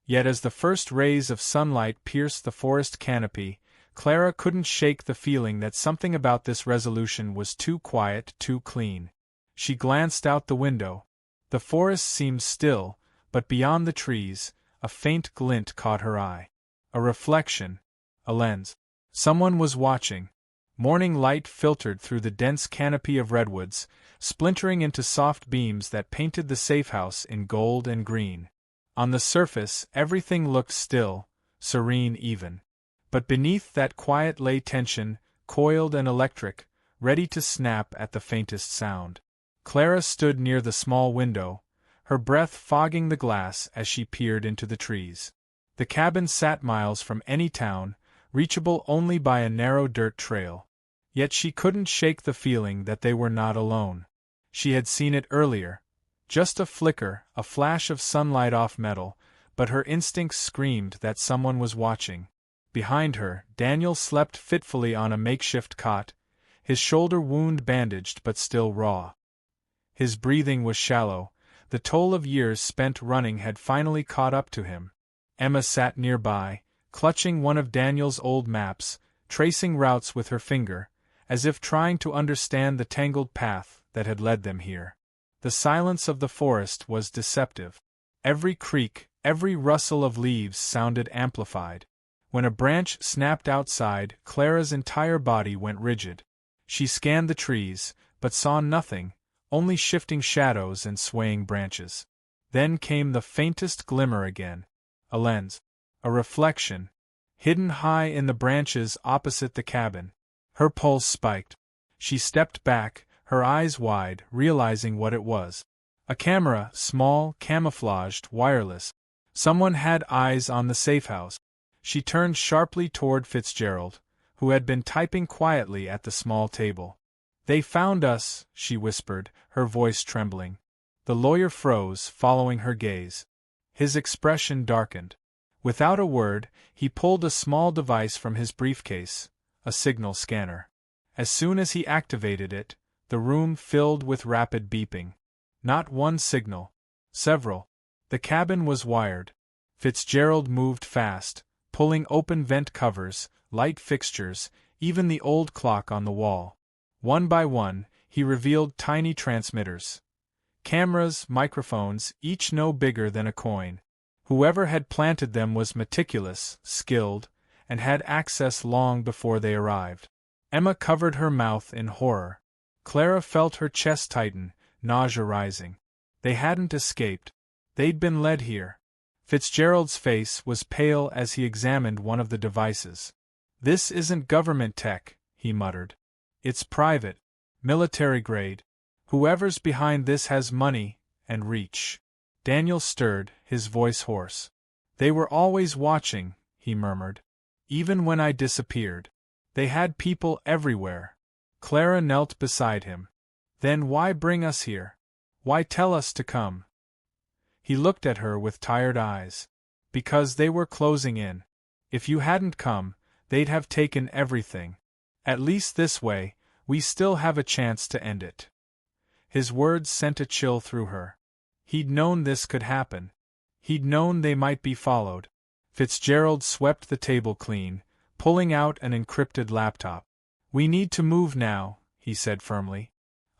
Yet as the first rays of sunlight pierced the forest canopy, Clara couldn't shake the feeling that something about this resolution was too quiet, too clean. She glanced out the window. The forest seemed still, but beyond the trees, a faint glint caught her eye. A reflection, a lens. Someone was watching. Morning light filtered through the dense canopy of redwoods, splintering into soft beams that painted the safe house in gold and green. On the surface, everything looked still, serene even. But beneath that quiet lay tension, coiled and electric, ready to snap at the faintest sound. Clara stood near the small window, her breath fogging the glass as she peered into the trees. The cabin sat miles from any town, reachable only by a narrow dirt trail. Yet she couldn't shake the feeling that they were not alone. She had seen it earlier. Just a flicker, a flash of sunlight off metal, but her instincts screamed that someone was watching. Behind her, Daniel slept fitfully on a makeshift cot, his shoulder wound bandaged but still raw. His breathing was shallow, the toll of years spent running had finally caught up to him. Emma sat nearby, clutching one of Daniel's old maps, tracing routes with her finger, as if trying to understand the tangled path that had led them here. The silence of the forest was deceptive. Every creak, every rustle of leaves sounded amplified. When a branch snapped outside, Clara's entire body went rigid. She scanned the trees, but saw nothing, only shifting shadows and swaying branches. Then came the faintest glimmer again. A lens. A reflection. Hidden high in the branches opposite the cabin. Her pulse spiked. She stepped back, her eyes wide, realizing what it was. A camera, small, camouflaged, wireless. Someone had eyes on the safehouse. She turned sharply toward Fitzgerald, who had been typing quietly at the small table. "They found us," she whispered, her voice trembling. The lawyer froze, following her gaze. His expression darkened. Without a word, he pulled a small device from his briefcase, a signal scanner. As soon as he activated it, the room filled with rapid beeping. Not one signal. Several. The cabin was wired. Fitzgerald moved fast, pulling open vent covers, light fixtures, even the old clock on the wall. One by one, he revealed tiny transmitters. Cameras, microphones, each no bigger than a coin. Whoever had planted them was meticulous, skilled, and had access long before they arrived. Emma covered her mouth in horror. Clara felt her chest tighten, nausea rising. They hadn't escaped. They'd been led here. Fitzgerald's face was pale as he examined one of the devices. "This isn't government tech," he muttered. "It's private. Military grade. Whoever's behind this has money and reach." Daniel stirred, his voice hoarse. "They were always watching," he murmured. "Even when I disappeared. They had people everywhere." Clara knelt beside him. "Then why bring us here? Why tell us to come?" He looked at her with tired eyes. "Because they were closing in. If you hadn't come, they'd have taken everything. At least this way, we still have a chance to end it." His words sent a chill through her. He'd known this could happen. He'd known they might be followed. Fitzgerald swept the table clean, pulling out an encrypted laptop. "We need to move now," he said firmly.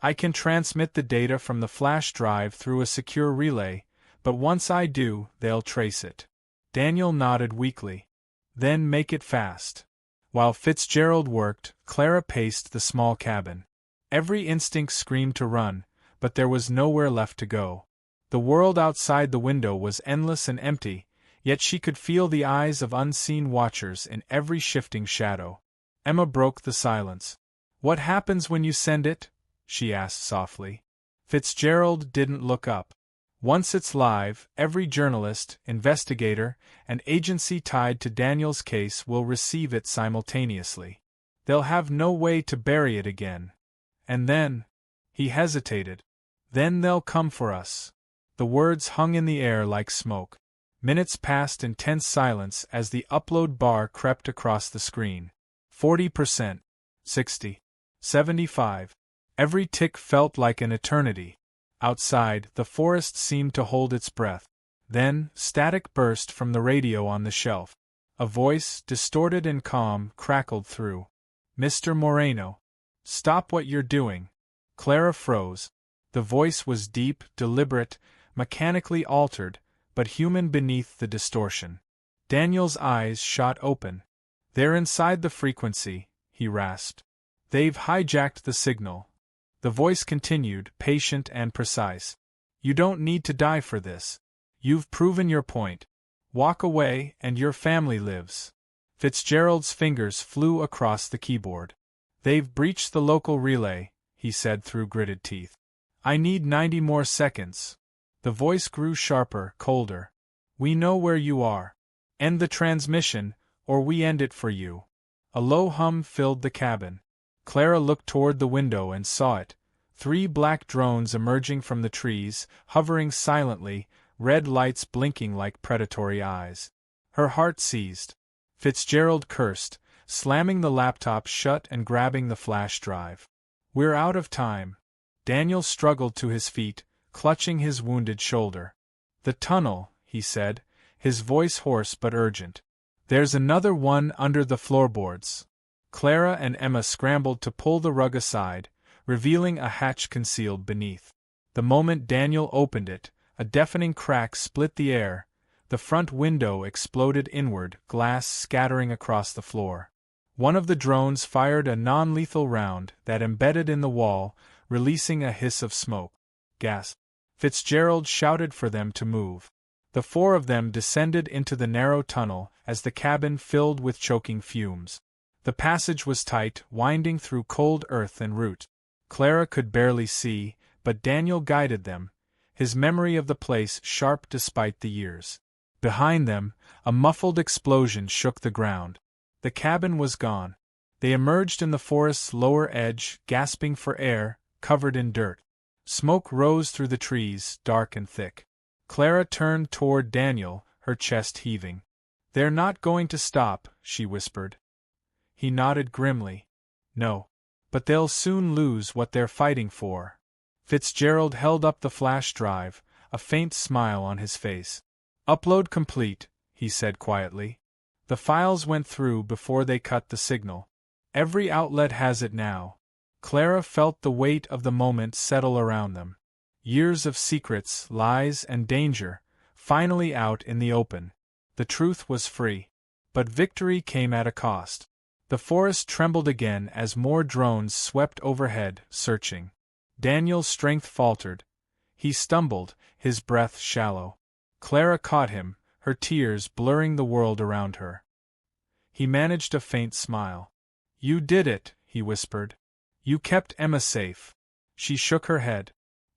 "I can transmit the data from the flash drive through a secure relay, but once I do, they'll trace it." Daniel nodded weakly. "Then make it fast." While Fitzgerald worked, Clara paced the small cabin. Every instinct screamed to run, but there was nowhere left to go. The world outside the window was endless and empty, yet she could feel the eyes of unseen watchers in every shifting shadow. Emma broke the silence. "What happens when you send it?" she asked softly. Fitzgerald didn't look up. "Once it's live, every journalist, investigator, and agency tied to Daniel's case will receive it simultaneously. They'll have no way to bury it again. And then—" he hesitated. "Then they'll come for us." The words hung in the air like smoke. Minutes passed in tense silence as the upload bar crept across the screen. 40%. 60. 75. Every tick felt like an eternity. Outside, the forest seemed to hold its breath. Then, static burst from the radio on the shelf. A voice, distorted and calm, crackled through. "Mr. Moreno. Stop what you're doing." Clara froze. The voice was deep, deliberate, mechanically altered, but human beneath the distortion. Daniel's eyes shot open. "They're inside the frequency," he rasped. "They've hijacked the signal." The voice continued, patient and precise. "You don't need to die for this. You've proven your point. Walk away, and your family lives." Fitzgerald's fingers flew across the keyboard. "They've breached the local relay," he said through gritted teeth. "I need 90 more seconds." The voice grew sharper, colder. "We know where you are. End the transmission, or we end it for you." A low hum filled the cabin. Clara looked toward the window and saw it. 3 black drones emerging from the trees, hovering silently, red lights blinking like predatory eyes. Her heart seized. Fitzgerald cursed, slamming the laptop shut and grabbing the flash drive. "We're out of time." Daniel struggled to his feet, clutching his wounded shoulder. "The tunnel," he said, his voice hoarse but urgent. "There's another one under the floorboards." Clara and Emma scrambled to pull the rug aside, revealing a hatch concealed beneath. The moment Daniel opened it, a deafening crack split the air, The front window exploded inward, glass scattering across the floor. One of the drones fired a non-lethal round that embedded in the wall, releasing a hiss of smoke. Gas. Fitzgerald shouted for them to move. The four of them descended into the narrow tunnel as the cabin filled with choking fumes. The passage was tight, winding through cold earth and root. Clara could barely see, but Daniel guided them, his memory of the place sharp despite the years. Behind them, a muffled explosion shook the ground. The cabin was gone. They emerged in the forest's lower edge, gasping for air, covered in dirt. Smoke rose through the trees, dark and thick. Clara turned toward Daniel, her chest heaving. "They're not going to stop," she whispered. He nodded grimly. "No. But they'll soon lose what they're fighting for." Fitzgerald held up the flash drive, a faint smile on his face. "Upload complete," he said quietly. The files went through before they cut the signal. Every outlet has it now. Clara felt the weight of the moment settle around them. Years of secrets, lies, and danger, finally out in the open. The truth was free. But victory came at a cost. The forest trembled again as more drones swept overhead, searching. Daniel's strength faltered. He stumbled, his breath shallow. Clara caught him, her tears blurring the world around her. He managed a faint smile. "You did it," he whispered. "You kept Emma safe." She shook her head.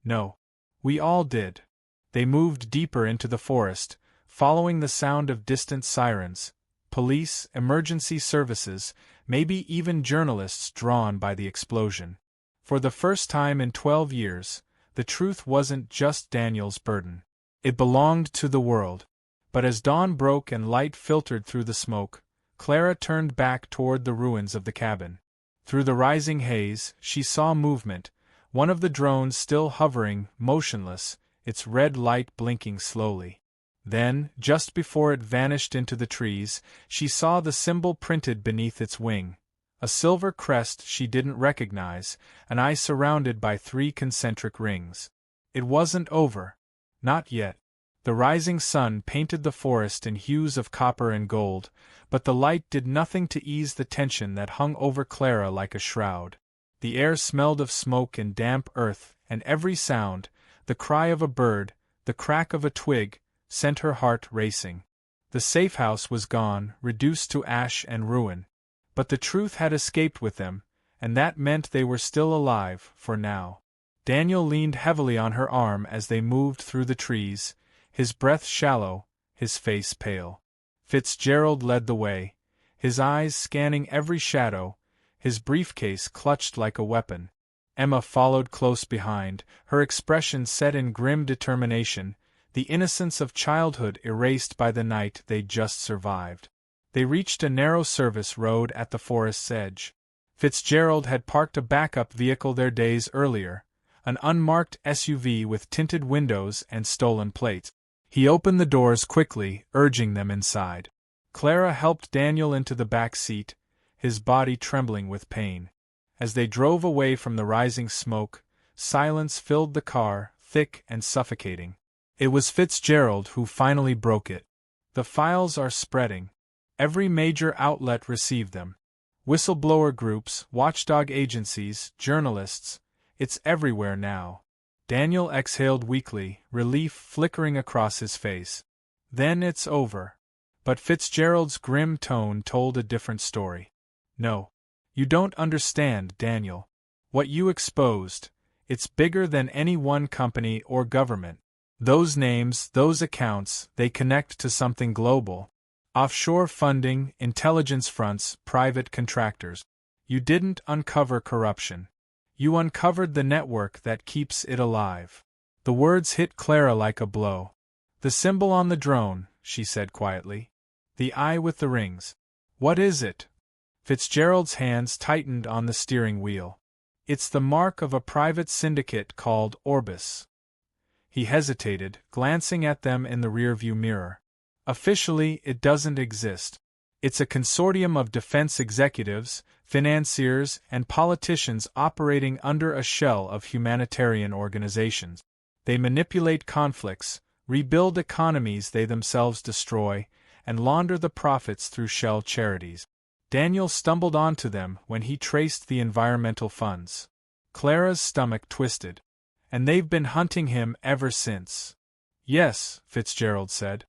"No. We all did." They moved deeper into the forest, following the sound of distant sirens, police, emergency services, maybe even journalists drawn by the explosion. For the first time in 12 years, the truth wasn't just Daniel's burden. It belonged to the world. But as dawn broke and light filtered through the smoke, Clara turned back toward the ruins of the cabin. Through the rising haze, she saw movement, one of the drones still hovering, motionless, its red light blinking slowly. Then, just before it vanished into the trees, she saw the symbol printed beneath its wing. A silver crest she didn't recognize, an eye surrounded by 3 concentric rings. It wasn't over. Not yet. The rising sun painted the forest in hues of copper and gold, but the light did nothing to ease the tension that hung over Clara like a shroud. The air smelled of smoke and damp earth, and every sound, the cry of a bird, the crack of a twig, sent her heart racing. The safe house was gone, reduced to ash and ruin. But the truth had escaped with them, and that meant they were still alive, for now. Daniel leaned heavily on her arm as they moved through the trees, his breath shallow, his face pale. Fitzgerald led the way, his eyes scanning every shadow, his briefcase clutched like a weapon. Emma followed close behind, her expression set in grim determination, the innocence of childhood erased by the night they'd just survived. They reached a narrow service road at the forest's edge. Fitzgerald had parked a backup vehicle there days earlier, an unmarked SUV with tinted windows and stolen plates. He opened the doors quickly, urging them inside. Clara helped Daniel into the back seat, his body trembling with pain. As they drove away from the rising smoke, silence filled the car, thick and suffocating. It was Fitzgerald who finally broke it. "The files are spreading. Every major outlet received them. Whistleblower groups, watchdog agencies, journalists. It's everywhere now." Daniel exhaled weakly, relief flickering across his face. "Then it's over." But Fitzgerald's grim tone told a different story. "No. You don't understand, Daniel. What you exposed, it's bigger than any one company or government. Those names, those accounts, they connect to something global. Offshore funding, intelligence fronts, private contractors. You didn't uncover corruption. You uncovered the network that keeps it alive." The words hit Clara like a blow. "The symbol on the drone," she said quietly. "The eye with the rings. What is it?" Fitzgerald's hands tightened on the steering wheel. "It's the mark of a private syndicate called Orbis." He hesitated, glancing at them in the rearview mirror. "Officially, it doesn't exist. It's a consortium of defense executives, financiers, and politicians operating under a shell of humanitarian organizations. They manipulate conflicts, rebuild economies they themselves destroy, and launder the profits through shell charities. Daniel stumbled onto them when he traced the environmental funds. Clara's stomach twisted. And they've been hunting him ever since. Yes, Fitzgerald said.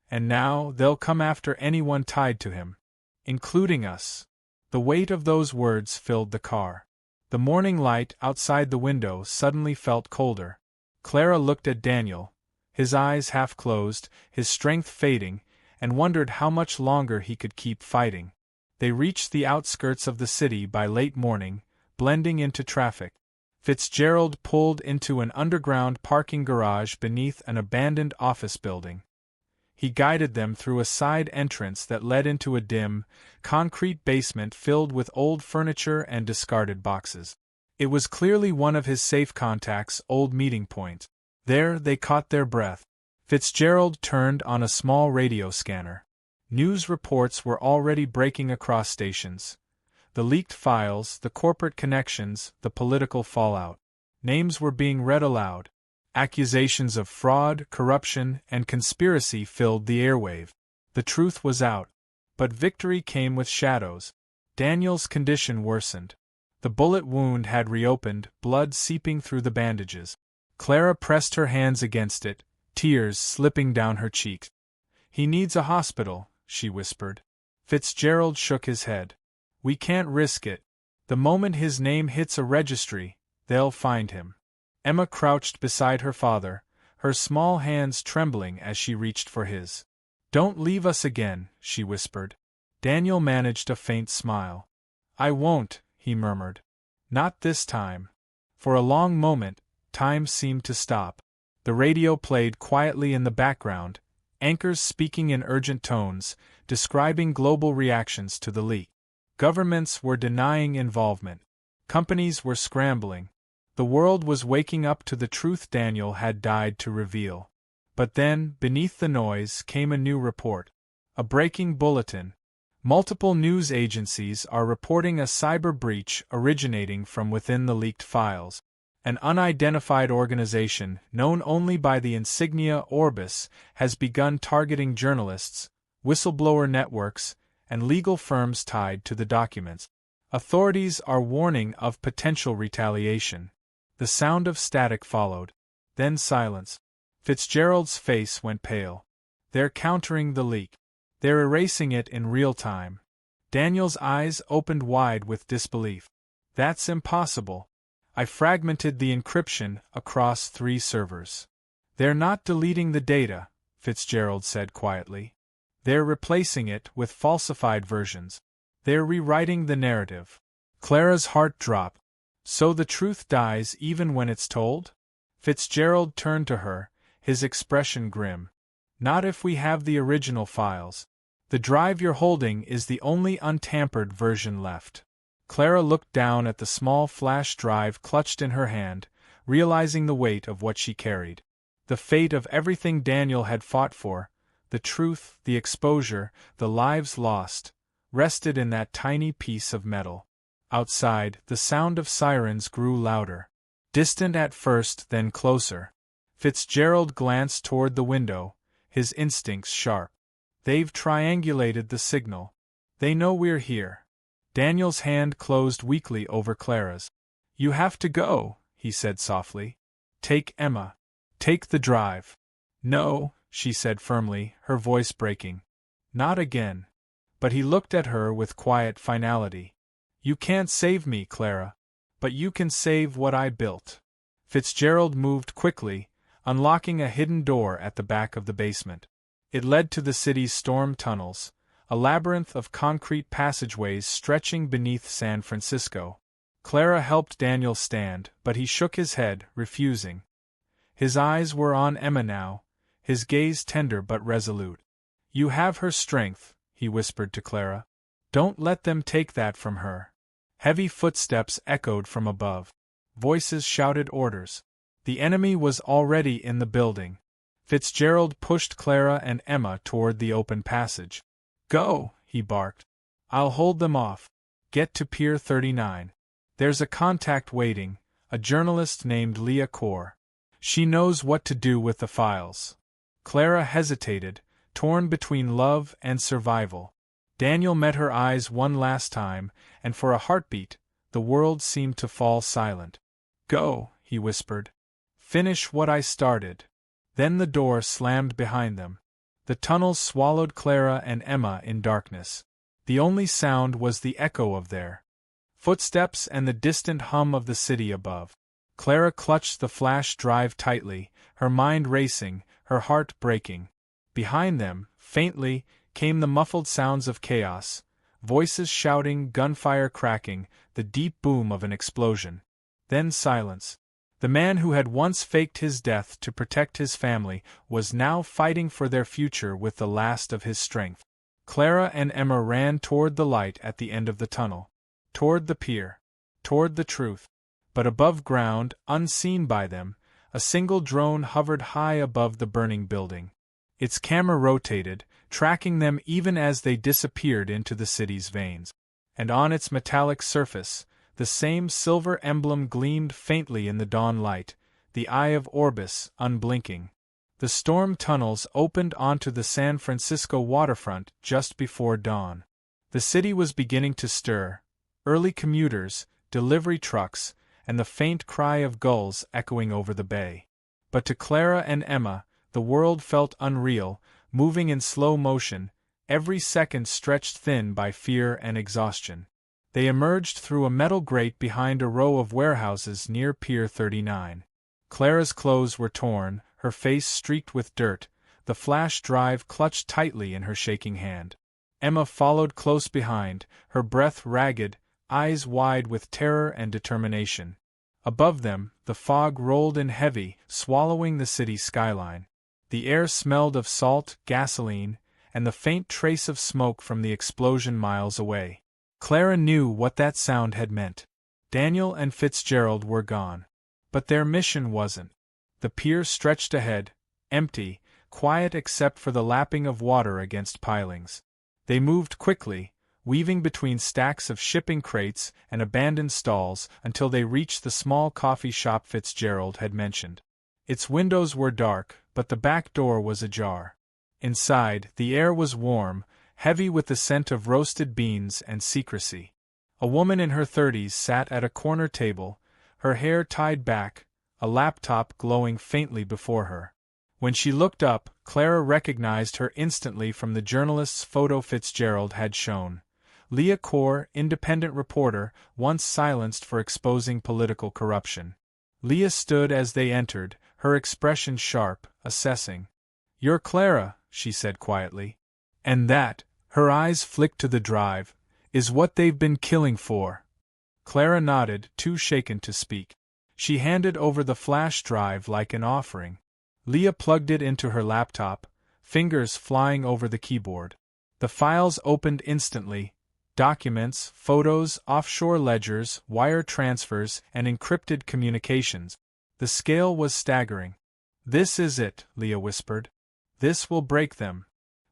And now they'll come after anyone tied to him. Including us. The weight of those words filled the car. The morning light outside the window suddenly felt colder. Clara looked at Daniel, his eyes half closed, his strength fading, and wondered how much longer he could keep fighting. They reached the outskirts of the city by late morning, blending into traffic. Fitzgerald pulled into an underground parking garage beneath an abandoned office building. He guided them through a side entrance that led into a dim, concrete basement filled with old furniture and discarded boxes. It was clearly one of his safe contacts' old meeting points. There they caught their breath. Fitzgerald turned on a small radio scanner. News reports were already breaking across stations. The leaked files, the corporate connections, the political fallout. Names were being read aloud. Accusations of fraud, corruption, and conspiracy filled the airwave. The truth was out. But victory came with shadows. Daniel's condition worsened. The bullet wound had reopened, blood seeping through the bandages. Clara pressed her hands against it, tears slipping down her cheeks. "He needs a hospital," she whispered. Fitzgerald shook his head. "We can't risk it. The moment his name hits a registry, they'll find him." Emma crouched beside her father, her small hands trembling as she reached for his. "Don't leave us again," she whispered. Daniel managed a faint smile. "I won't," he murmured. "Not this time." For a long moment, time seemed to stop. The radio played quietly in the background, anchors speaking in urgent tones, describing global reactions to the leak. Governments were denying involvement. Companies were scrambling. The world was waking up to the truth Daniel had died to reveal. But then, beneath the noise, came a new report. A breaking bulletin. Multiple news agencies are reporting a cyber breach originating from within the leaked files. An unidentified organization, known only by the insignia Orbis, has begun targeting journalists, whistleblower networks, and legal firms tied to the documents. Authorities are warning of potential retaliation. The sound of static followed. Then silence. Fitzgerald's face went pale. They're countering the leak. They're erasing it in real time. Daniel's eyes opened wide with disbelief. That's impossible. I fragmented the encryption across 3 servers. They're not deleting the data, Fitzgerald said quietly. They're replacing it with falsified versions. They're rewriting the narrative. Clara's heart dropped. So the truth dies even when it's told? Fitzgerald turned to her, his expression grim. Not if we have the original files. The drive you're holding is the only untampered version left. Clara looked down at the small flash drive clutched in her hand, realizing the weight of what she carried. The fate of everything Daniel had fought for, the truth, the exposure, the lives lost, rested in that tiny piece of metal. Outside, the sound of sirens grew louder. Distant at first, then closer. Fitzgerald glanced toward the window, his instincts sharp. They've triangulated the signal. They know we're here. Daniel's hand closed weakly over Clara's. "You have to go," he said softly. "Take Emma. Take the drive." "No," she said firmly, her voice breaking. "Not again." But he looked at her with quiet finality. "You can't save me, Clara. But you can save what I built." Fitzgerald moved quickly, unlocking a hidden door at the back of the basement. It led to the city's storm tunnels, a labyrinth of concrete passageways stretching beneath San Francisco. Clara helped Daniel stand, but he shook his head, refusing. His eyes were on Emma now, his gaze tender but resolute. "You have her strength," he whispered to Clara. "Don't let them take that from her." Heavy footsteps echoed from above. Voices shouted orders. The enemy was already in the building. Fitzgerald pushed Clara and Emma toward the open passage. "Go," he barked. "I'll hold them off. Get to Pier 39. There's a contact waiting, a journalist named Leah Core. She knows what to do with the files." Clara hesitated, torn between love and survival. Daniel met her eyes one last time, and for a heartbeat, the world seemed to fall silent. "Go," he whispered. "Finish what I started." Then the door slammed behind them. The tunnels swallowed Clara and Emma in darkness. The only sound was the echo of their footsteps and the distant hum of the city above. Clara clutched the flash drive tightly, her mind racing, her heart breaking. Behind them, faintly, came the muffled sounds of chaos, voices shouting, gunfire cracking, the deep boom of an explosion. Then silence. The man who had once faked his death to protect his family was now fighting for their future with the last of his strength. Clara and Emma ran toward the light at the end of the tunnel. Toward the pier. Toward the truth. But above ground, unseen by them, a single drone hovered high above the burning building. Its camera rotated, tracking them even as they disappeared into the city's veins. And on its metallic surface, the same silver emblem gleamed faintly in the dawn light, the eye of Orbis, unblinking. The storm tunnels opened onto the San Francisco waterfront just before dawn. The city was beginning to stir, early commuters, delivery trucks, and the faint cry of gulls echoing over the bay. But to Clara and Emma, the world felt unreal, moving in slow motion, every second stretched thin by fear and exhaustion. They emerged through a metal grate behind a row of warehouses near Pier 39. Clara's clothes were torn, her face streaked with dirt, the flash drive clutched tightly in her shaking hand. Emma followed close behind, her breath ragged, eyes wide with terror and determination. Above them, the fog rolled in heavy, swallowing the city skyline. The air smelled of salt, gasoline, and the faint trace of smoke from the explosion miles away. Clara knew what that sound had meant. Daniel and Fitzgerald were gone. But their mission wasn't. The pier stretched ahead, empty, quiet except for the lapping of water against pilings. They moved quickly, weaving between stacks of shipping crates and abandoned stalls until they reached the small coffee shop Fitzgerald had mentioned. Its windows were dark, but the back door was ajar. Inside, the air was warm, heavy with the scent of roasted beans and secrecy. A woman in her 30s sat at a corner table, her hair tied back, a laptop glowing faintly before her. When she looked up, Clara recognized her instantly from the journalist's photo Fitzgerald had shown. Leah Core, independent reporter, once silenced for exposing political corruption. Leah stood as they entered, her expression sharp, assessing. "You're Clara," she said quietly. "And that," her eyes flicked to the drive, "is what they've been killing for." Clara nodded, too shaken to speak. She handed over the flash drive like an offering. Leah plugged it into her laptop, fingers flying over the keyboard. The files opened instantly. Documents, photos, offshore ledgers, wire transfers, and encrypted communications. The scale was staggering. "This is it," Leah whispered. "This will break them."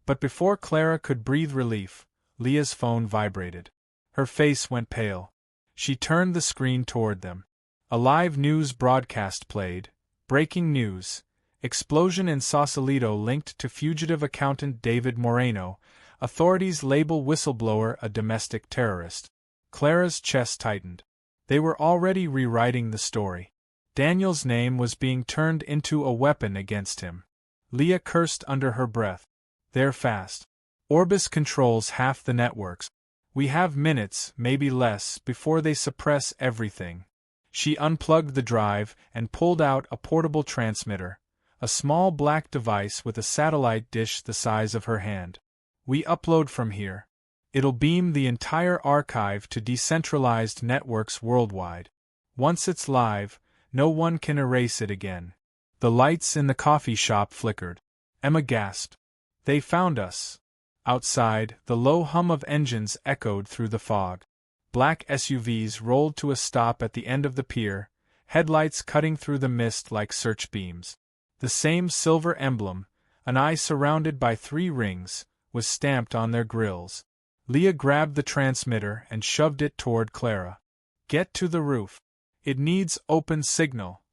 But before Clara could breathe relief, Leah's phone vibrated. Her face went pale. She turned the screen toward them. A live news broadcast played. Breaking news. Explosion in Sausalito linked to fugitive accountant David Moreno. Authorities label whistleblower a domestic terrorist. Clara's chest tightened. They were already rewriting the story. Daniel's name was being turned into a weapon against him. Leah cursed under her breath. "They're fast. Orbis controls half the networks. We have minutes, maybe less, before they suppress everything." She unplugged the drive and pulled out a portable transmitter, a small black device with a satellite dish the size of her hand. "We upload from here. It'll beam the entire archive to decentralized networks worldwide. Once it's live, no one can erase it again." The lights in the coffee shop flickered. Emma gasped. "They found us." Outside, the low hum of engines echoed through the fog. Black SUVs rolled to a stop at the end of the pier, headlights cutting through the mist like search beams. The same silver emblem, an eye surrounded by 3 rings, was stamped on their grills. Leah grabbed the transmitter and shoved it toward Clara. "Get to the roof. It needs open signal."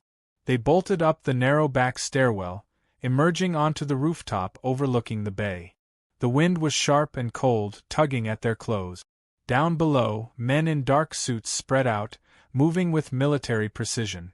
They bolted up the narrow back stairwell, emerging onto the rooftop overlooking the bay. The wind was sharp and cold, tugging at their clothes. Down below, men in dark suits spread out, moving with military precision.